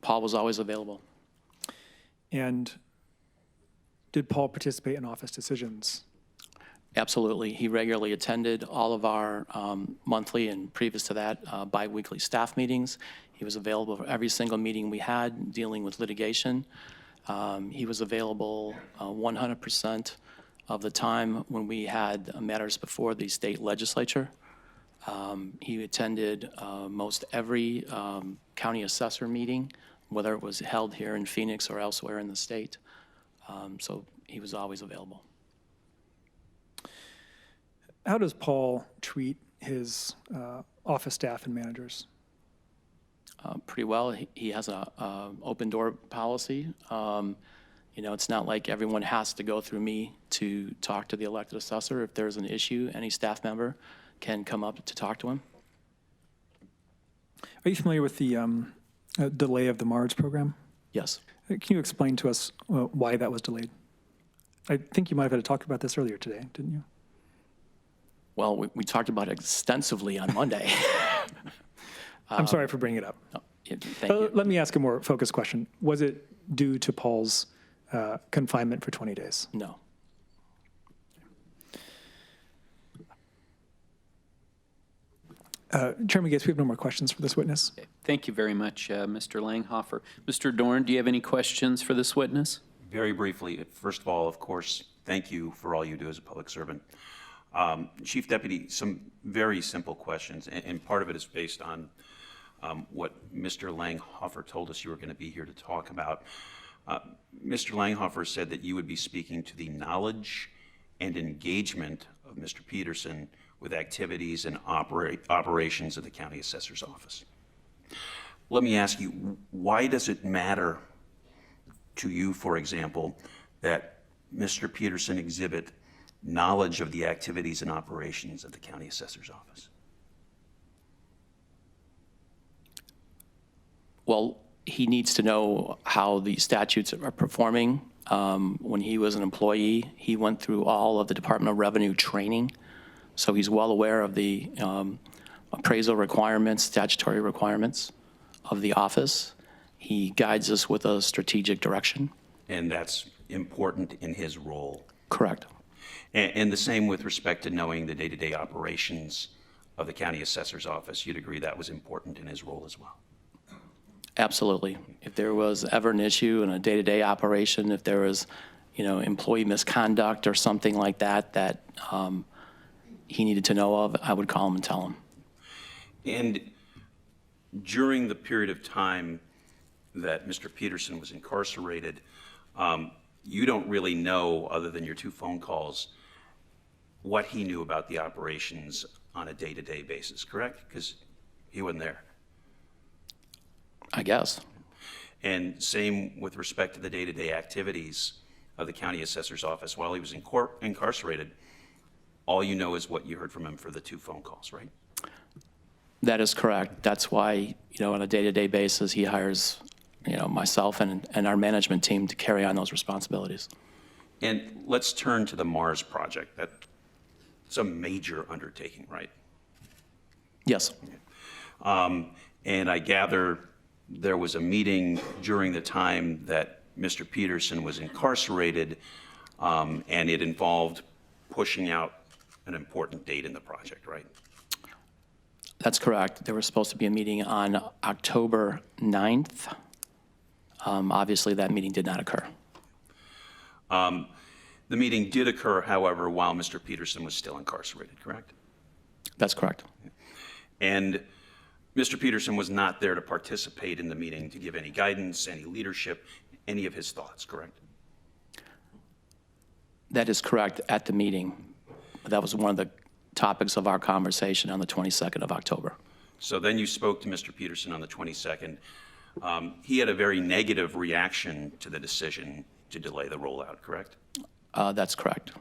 Paul was always available. And did Paul participate in office decisions? Absolutely. He regularly attended all of our monthly and previous to that biweekly staff meetings. He was available for every single meeting we had dealing with litigation. He was available 100% of the time when we had matters before the state legislature. He attended most every county assessor meeting, whether it was held here in Phoenix or elsewhere in the state. So he was always available. How does Paul treat his office staff and managers? Pretty well. He has a open door policy. You know, it's not like everyone has to go through me to talk to the elected assessor. If there's an issue, any staff member can come up to talk to him. Are you familiar with the delay of the MARS program? Yes. Can you explain to us why that was delayed? I think you might have had to talk about this earlier today, didn't you? Well, we talked about it extensively on Monday. I'm sorry for bringing it up. No, thank you. Let me ask a more focused question. Was it due to Paul's confinement for 20 days? No. Chairman Gates, we have no more questions for this witness. Thank you very much, Mr. Langhofer. Mr. Dorn, do you have any questions for this witness? Very briefly, first of all, of course, thank you for all you do as a public servant. Chief Deputy, some very simple questions, and part of it is based on what Mr. Langhofer told us you were going to be here to talk about. Mr. Langhofer said that you would be speaking to the knowledge and engagement of Mr. Petersen with activities and operations of the County Assessor's Office. Let me ask you, why does it matter to you, for example, that Mr. Petersen exhibit knowledge of the activities and operations of the County Assessor's Office? Well, he needs to know how the statutes are performing. When he was an employee, he went through all of the Department of Revenue training, so he's well aware of the appraisal requirements, statutory requirements of the office. He guides us with a strategic direction. And that's important in his role. Correct. And the same with respect to knowing the day-to-day operations of the County Assessor's Office. You'd agree that was important in his role as well? Absolutely. If there was ever an issue in a day-to-day operation, if there was, employee misconduct or something like that that he needed to know of, I would call him and tell him. And during the period of time that Mr. Petersen was incarcerated, you don't really know, other than your 2 phone calls, what he knew about the operations on a day-to-day basis, correct? Because he wasn't there. I guess. And same with respect to the day-to-day activities of the county assessor's office while he was incarcerated, all you know is what you heard from him for the 2 phone calls, right? That is correct. That's why, on a day-to-day basis, he hires, myself and our management team to carry on those responsibilities. And let's turn to the Mars project. That's a major undertaking, right? Yes. And I gather there was a meeting during the time that Mr. Petersen was incarcerated, and it involved pushing out an important date in the project, right? That's correct. There was supposed to be a meeting on October 9th. Obviously, that meeting did not occur. The meeting did occur, however, while Mr. Petersen was still incarcerated, correct? That's correct. And Mr. Petersen was not there to participate in the meeting to give any guidance, any leadership, any of his thoughts, correct? That is correct at the meeting. That was one of the topics of our conversation on the 22nd of October. So then you spoke to Mr. Petersen on the 22nd. He had a very negative reaction to the decision to delay the rollout, correct? That's correct.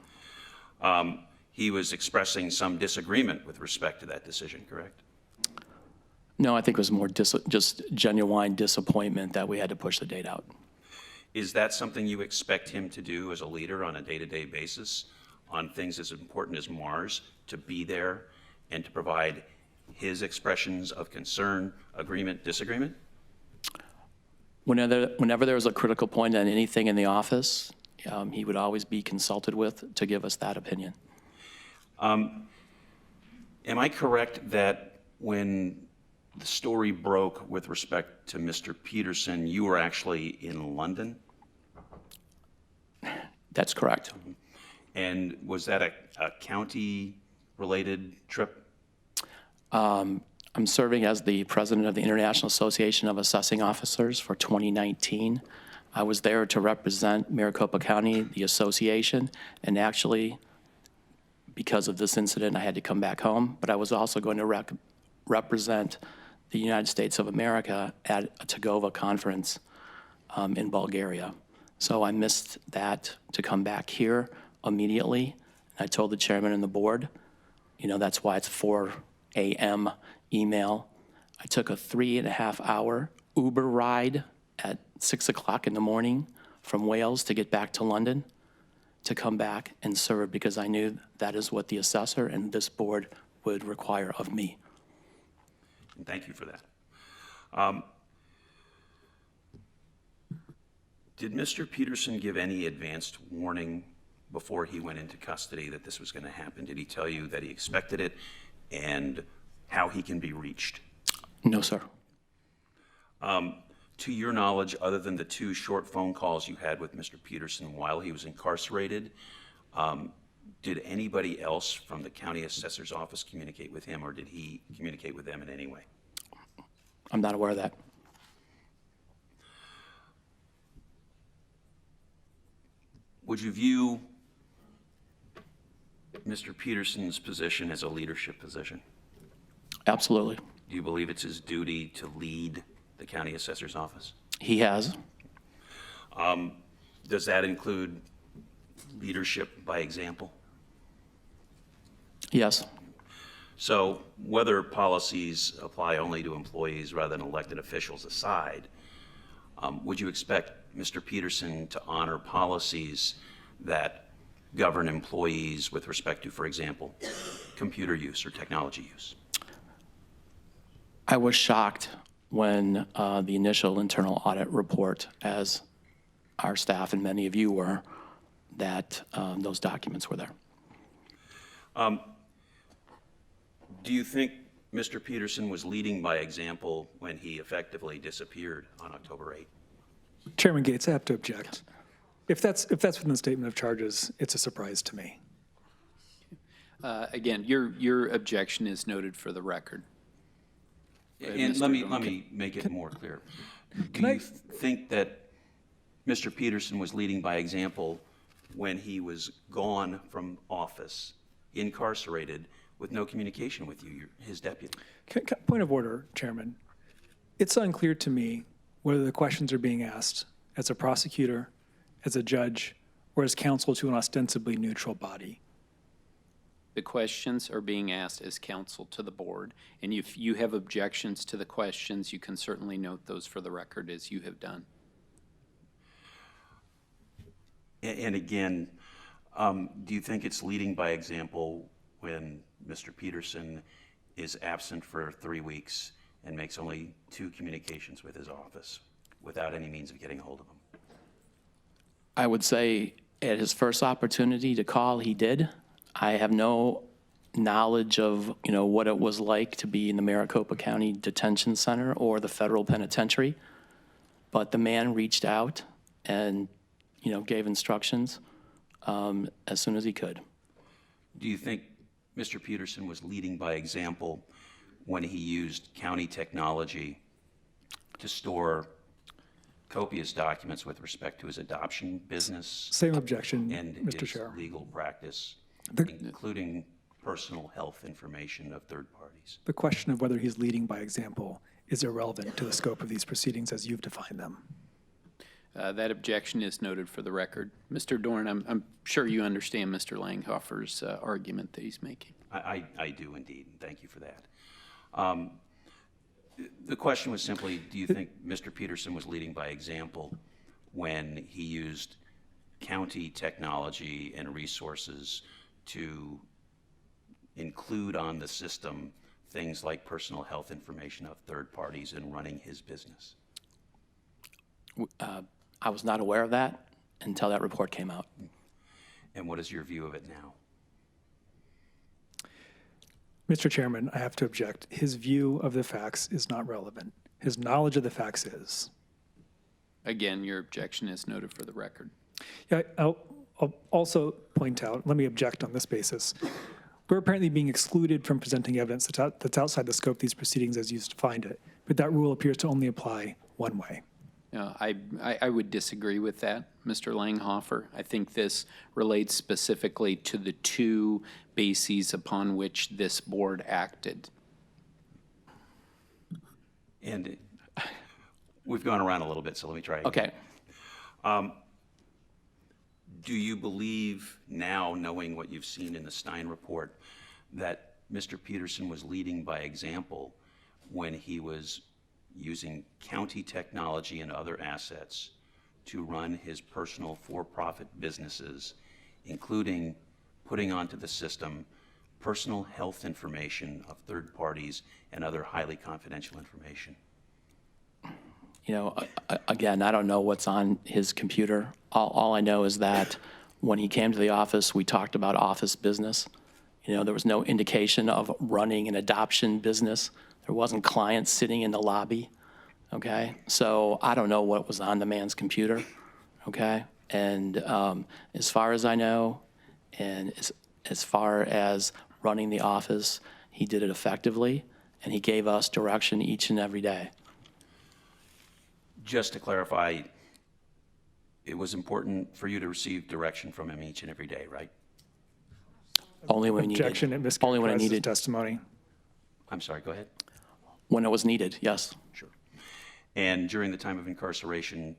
He was expressing some disagreement with respect to that decision, correct? No, I think it was more just genuine disappointment that we had to push the date out. Is that something you expect him to do as a leader on a day-to-day basis on things as important as Mars, to be there and to provide his expressions of concern, agreement, disagreement? Whenever there was a critical point on anything in the office, he would always be consulted with to give us that opinion. Am I correct that when the story broke with respect to Mr. Petersen, you were actually in London? That's correct. And was that a county-related trip? I'm serving as the president of the International Association of Assessing Officers for 2019. I was there to represent Maricopa County, the association, and actually, because of this incident, I had to come back home, but I was also going to represent the United States of America at a Tagova conference in Bulgaria. So I missed that to come back here immediately. I told the chairman and the board, that's why it's 4 a.m. email. I took a 3.5-hour Uber ride at 6 o'clock in the morning from Wales to get back to London to come back and serve, because I knew that is what the assessor and this board would require of me. And thank you for that. Did Mr. Petersen give any advanced warning before he went into custody that this was going to happen? Did he tell you that he expected it and how he can be reached? No, sir. To your knowledge, other than the 2 short phone calls you had with Mr. Petersen while he was incarcerated, did anybody else from the county assessor's office communicate with him, or did he communicate with them in any way? I'm not aware of that. Would you view Mr. Petersen's position as a leadership position? Absolutely. Do you believe it's his duty to lead the county assessor's office? He has. Does that include leadership by example? Yes. So whether policies apply only to employees rather than elected officials aside, would you expect Mr. Petersen to honor policies that govern employees with respect to, for example, computer use or technology use? I was shocked when the initial internal audit report, as our staff and many of you were, that those documents were there. Do you think Mr. Petersen was leading by example when he effectively disappeared on October 8th? Chairman Gates, I have to object. If that's within the statement of charges, it's a surprise to me. Again, your objection is noted for the record. And let me make it more clear. Do you think that Mr. Petersen was leading by example when he was gone from office, incarcerated, with no communication with you, his deputy? Point of order, Chairman. It's unclear to me whether the questions are being asked as a prosecutor, as a judge, or as counsel to an ostensibly neutral body? The questions are being asked as counsel to the board, and if you have objections to the questions, you can certainly note those for the record as you have done. And again, do you think it's leading by example when Mr. Petersen is absent for 3 weeks and makes only 2 communications with his office without any means of getting a hold of him? I would say at his first opportunity to call, he did. I have no knowledge of, what it was like to be in the Maricopa County Detention Center or the federal penitentiary, but the man reached out and, gave instructions as soon as he could. Do you think Mr. Petersen was leading by example when he used county technology to store copious documents with respect to his adoption business Same objection, and Mr. his Chair. legal practice, including personal health information of third parties? The question of whether he's leading by example is irrelevant to the scope of these proceedings as you've defined them. That objection is noted for the record. Mr. Dorn, I'm sure you understand Mr. Langhofer's argument that he's making. I do indeed, and thank you for that. The question was simply, do you think Mr. Petersen was leading by example when he used county technology and resources to include on the system things like personal health information of third parties in running his business? I was not aware of that until that report came out. And what is your view of it now? Mr. Chairman, I have to object. His view of the facts is not relevant. His knowledge of the facts is. Again, your objection is noted for the record. Yeah, I'll also point out, let me object on this basis. We're apparently being excluded from presenting evidence that's outside the scope of these proceedings as you find it, but that rule appears to only apply one way. I would disagree with that, Mr. Langhofer. I think this relates specifically to the 2 bases upon which this board acted. And we've gone around a little bit, so let me try again. Okay. Do you believe now, knowing what you've seen in the Stein report, that Mr. Petersen was leading by example when he was using county technology and other assets to run his personal for-profit businesses, including putting onto the system personal health information of third parties and other highly confidential information? Again, I don't know what's on his computer. All I know is that when he came to the office, we talked about office business. There was no indication of running an adoption business. There wasn't clients sitting in the lobby, okay? So I don't know what was on the man's computer, okay? And as far as I know, and as far as running the office, he did it effectively, and he gave us direction each and every day. Just to clarify, it was important for you to receive direction from him each and every day, right? Only when needed. Objection, it Only when I mischaracterizes needed. testimony. I'm sorry, go ahead. When it was needed, yes. Sure. And during the time of incarceration,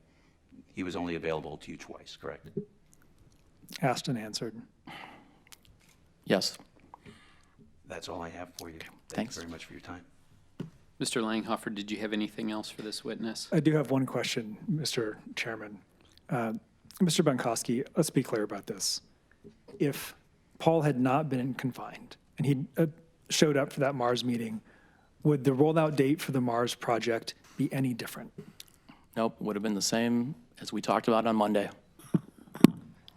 he was only available to you twice, correct? Asked and answered. Yes. That's all I have for you. Thanks. Thank you very much for your time. Mr. Langhofer, did you have anything else for this witness? I do have one question, Mr. Chairman. Mr. Bankowski, let's be clear about this. If Paul had not been confined and he showed up for that Mars meeting, would the rollout date for the Mars project be any different? Nope, would have been the same as we talked about on Monday.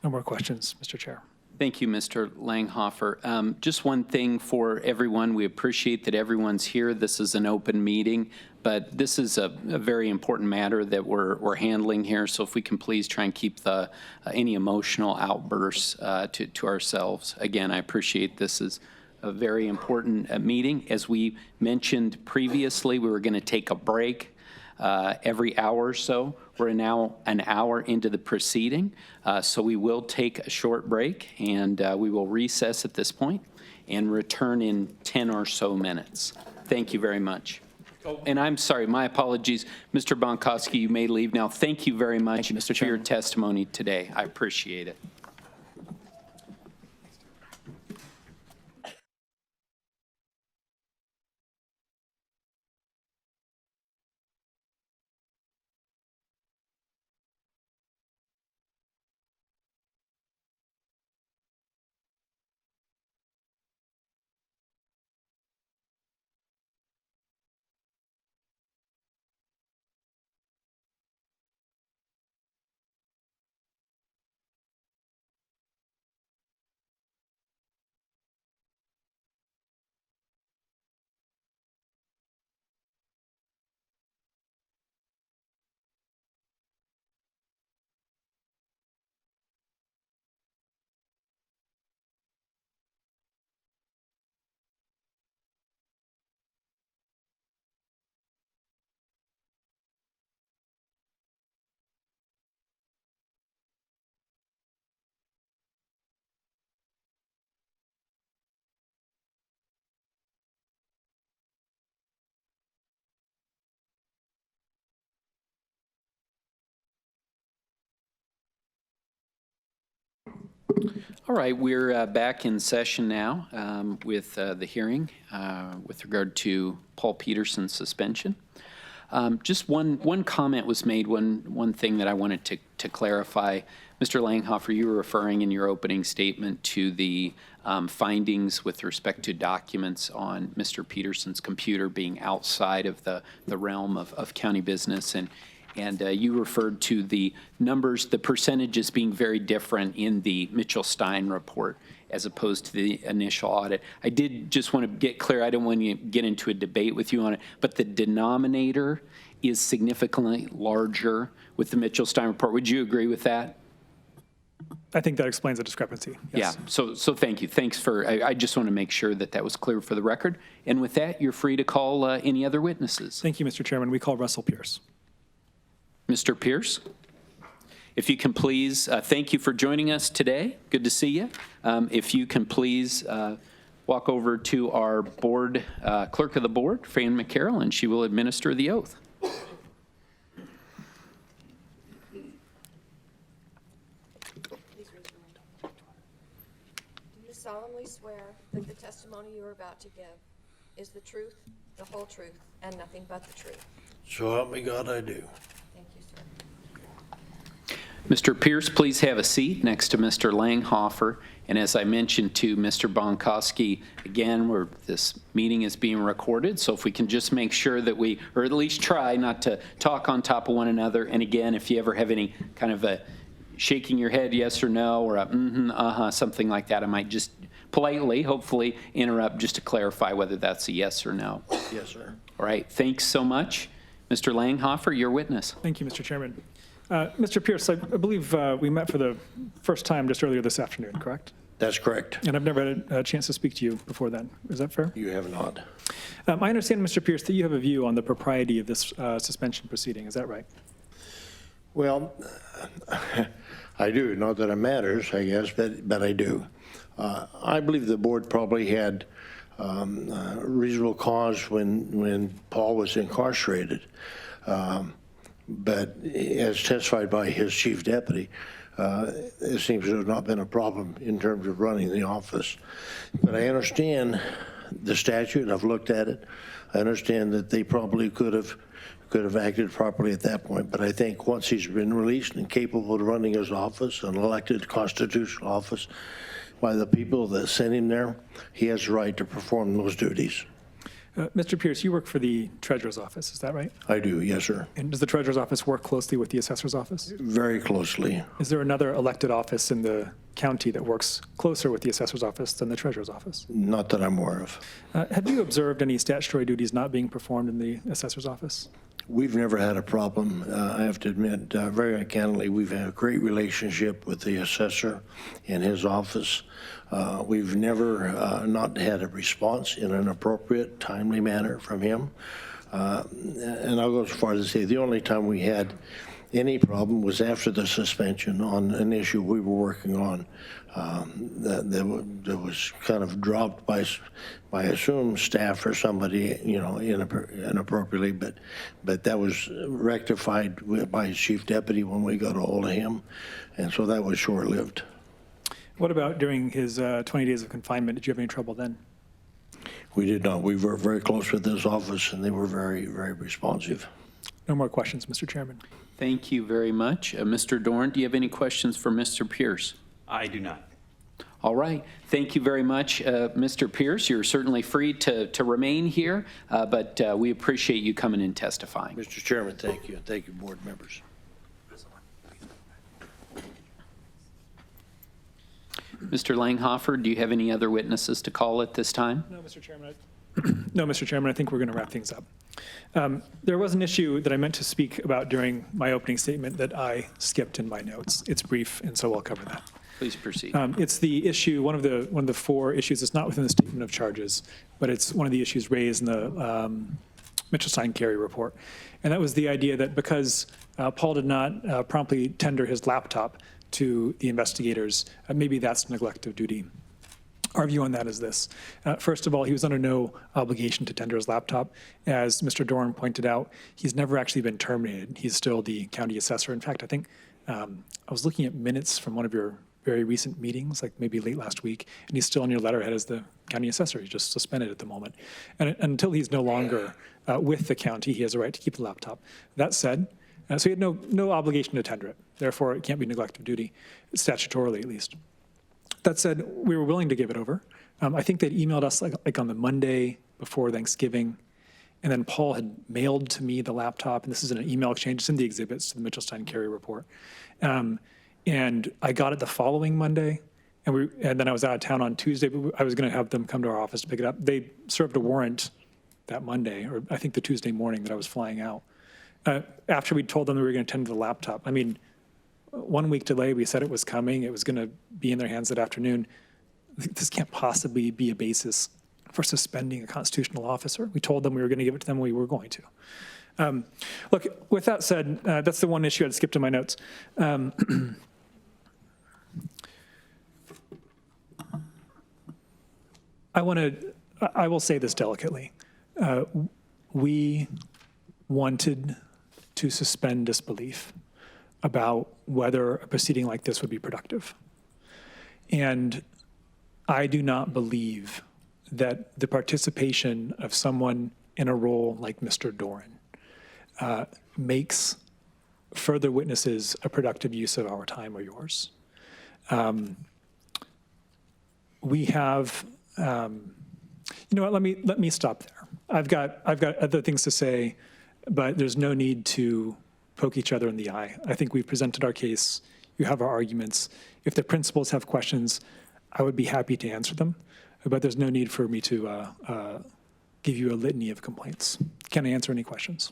No more questions, Mr. Chair. Thank you, Mr. Langhofer. Just one thing for everyone. We appreciate that everyone's here. This is an open meeting, but this is a very important matter that we're handling here. So if we can please try and keep any emotional outbursts to ourselves. Again, I appreciate this is a very important meeting. As we mentioned previously, we were going to take a break every hour or so. We're now an hour into the proceeding, so we will take a short break, and we will recess at this point and return in 10 or so minutes. Thank you very much. Oh, and I'm sorry, my apologies. Mr. Bonkowski, you may leave now. Thank you very much Thank you, Mr. for your Chairman. testimony today. I appreciate it. All right, we're back in session now with the hearing with regard to Paul Peterson's suspension. Just one comment was made, one thing that I wanted to clarify. Mr. Langhofer, you were referring in your opening statement to the findings with respect to documents on Mr. Peterson's computer being outside of the realm of county business, and you referred to the numbers, the percentages being very different in the Mitchell-Stein report as opposed to the initial audit. I did just want to get clear, I don't want to get into a debate with you on it, but the denominator is significantly larger with the Mitchell-Stein report. Would you agree with that? I think that explains the discrepancy. Yes. Yeah, so thank you. Thanks for, I just want to make sure that was clear for the record. And with that, you're free to call any other witnesses. Thank you, Mr. Chairman. We call Russell Pierce. Mr. Pierce, if you can please, thank you for joining us today. Good to see you. If you can please walk over to our board, clerk of the board, Fran McCarroll, and she will administer the oath. Do you solemnly swear that the testimony you are about to give is the truth, the whole truth, and nothing but the truth? So help me God, I do. Thank you, sir. Mr. Pierce, please have a seat next to Mr. Langhofer. And as I mentioned to Mr. Bonkowski, again, this meeting is being recorded, so if we can just make sure that we, or at least try not to talk on top of one another. And again, if you ever have any kind of a shaking your head yes or no, or a something like that, I might just politely, hopefully, interrupt just to clarify whether that's a yes or no. Yes, sir. All right, thanks so much. Mr. Langhofer, your witness. Thank you, Mr. Chairman. Mr. Pierce, I believe we met for the first time just earlier this afternoon, correct? That's correct. And I've never had a chance to speak to you before then. Is that fair? You have not. I understand, Mr. Pierce, that you have a view on the propriety of this suspension proceeding. Is that right? Well, I do. Not that it matters, I guess, but I do. I believe the board probably had reasonable cause when Paul was incarcerated. But as testified by his chief deputy, it seems to have not been a problem in terms of running the office. But I understand the statute. I've looked at it. I understand that they probably could have acted properly at that point. But I think once he's been released and capable of running his office, an elected constitutional office by the people that sent him there, he has the right to perform those duties. Mr. Pierce, you work for the Treasurer's Office, is that right? I do, yes, sir. And does the Treasurer's Office work closely with the Assessor's Office? Very closely. Is there another elected office in the county that works closer with the Assessor's Office than the Treasurer's Office? Not that I'm aware of. Have you observed any statutory duties not being performed in the Assessor's Office? We've never had a problem. I have to admit, very candidly, we've had a great relationship with the assessor and his office. We've never not had a response in an appropriate, timely manner from him. And I'll go as far as to say the only time we had any problem was after the suspension on an issue we were working on that was kind of dropped by I assume staff or somebody, inappropriately, but that was rectified by his chief deputy when we got a hold of him, and so that was short-lived. What about during his 20 days of confinement? Did you have any trouble then? We did not. We were very close with this office, and they were very, very responsive. No more questions, Mr. Chairman. Thank you very much. Mr. Dorn, do you have any questions for Mr. Pierce? I do not. All right. Thank you very much, Mr. Pierce. You're certainly free to remain here, but we appreciate you coming and testifying. Mr. Chairman, thank you. Thank you, board members. Mr. Langhofer, do you have any other witnesses to call at this time? No, Mr. Chairman. No, Mr. Chairman, I think we're going to wrap things up. There was an issue that I meant to speak about during my opening statement that I skipped in my notes. It's brief, and so I'll cover that. Please proceed. It's the issue, one of the four issues. It's not within the statement of charges, but it's one of the issues raised in the Mitchell-Stein-Carey report. And that was the idea that because Paul did not promptly tender his laptop to the investigators, maybe that's neglect of duty. Our view on that is this. First of all, he was under no obligation to tender his laptop. As Mr. Dorn pointed out, he's never actually been terminated. He's still the county assessor. In fact, I think I was looking at minutes from one of your very recent meetings, like maybe late last week, and he's still on your letterhead as the county assessor. He's just suspended at the moment. And until he's no longer with the county, he has a right to keep the laptop. That said, so he had no obligation to tender it. Therefore, it can't be neglect of duty, statutorily at least. That said, we were willing to give it over. I think they'd emailed us like on the Monday before Thanksgiving, and then Paul had mailed to me the laptop, and this is in an email exchange. It's in the exhibits to the Mitchell-Stein-Carey report. And I got it the following Monday, and then I was out of town on Tuesday, but I was going to have them come to our office to pick it up. They served a warrant that Monday, or I think the Tuesday morning that I was flying out. After we told them that we were going to tender the laptop, 1 week delay, we said it was coming, it was going to be in their hands that afternoon. This can't possibly be a basis for suspending a constitutional officer. We told them we were going to give it to them, we were going to. Look, with that said, that's the one issue I'd skipped in my notes. I will say this delicately. We wanted to suspend disbelief about whether a proceeding like this would be productive. And I do not believe that the participation of someone in a role like Mr. Doran makes further witnesses a productive use of our time or yours. We have, you know what, let me stop there. I've got other things to say, but there's no need to poke each other in the eye. I think we've presented our case. You have our arguments. If the principals have questions, I would be happy to answer them, but there's no need for me to give you a litany of complaints. Can I answer any questions?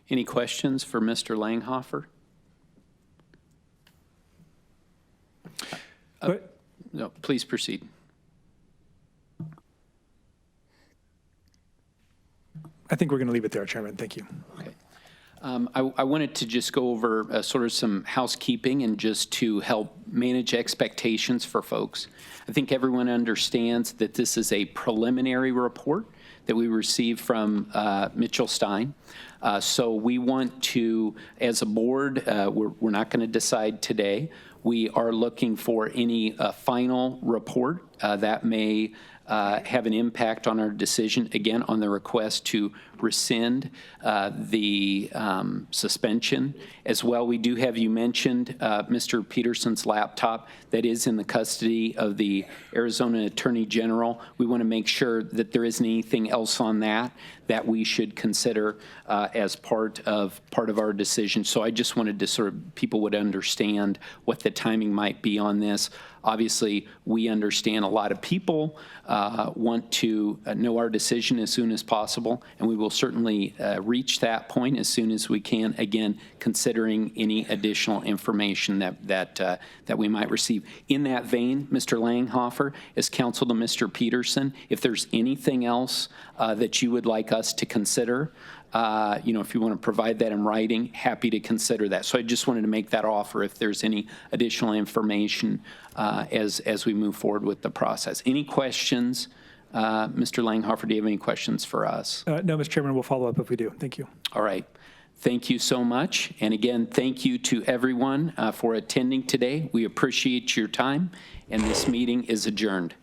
Any questions for Mr. Langhofer? No, please proceed. I think we're going to leave it there, Chairman. Thank you. Okay. I wanted to just go over sort of some housekeeping and just to help manage expectations for folks. I think everyone understands that this is a preliminary report that we received from Mitchell-Stein. So we want to, as a board, we're not going to decide today. We are looking for any final report that may have an impact on our decision, again, on the request to rescind the suspension. As well, we do have, you mentioned, Mr. Petersen's laptop that is in the custody of the Arizona Attorney General. We want to make sure that there isn't anything else on that we should consider as part of our decision. So I just wanted to sort of, people would understand what the timing might be on this. Obviously, we understand a lot of people want to know our decision as soon as possible, and we will certainly reach that point as soon as we can, again, considering any additional information that we might receive. In that vein, Mr. Langhofer, as counsel to Mr. Petersen, if there's anything else that you would like us to consider if you want to provide that in writing, happy to consider that. So I just wanted to make that offer if there's any additional information as we move forward with the process. Any questions? Mr. Langhofer, do you have any questions for us? No, Mr. Chairman, we'll follow up if we do. Thank you. All right. Thank you so much. And again, thank you to everyone for attending today. We appreciate your time, and this meeting is adjourned.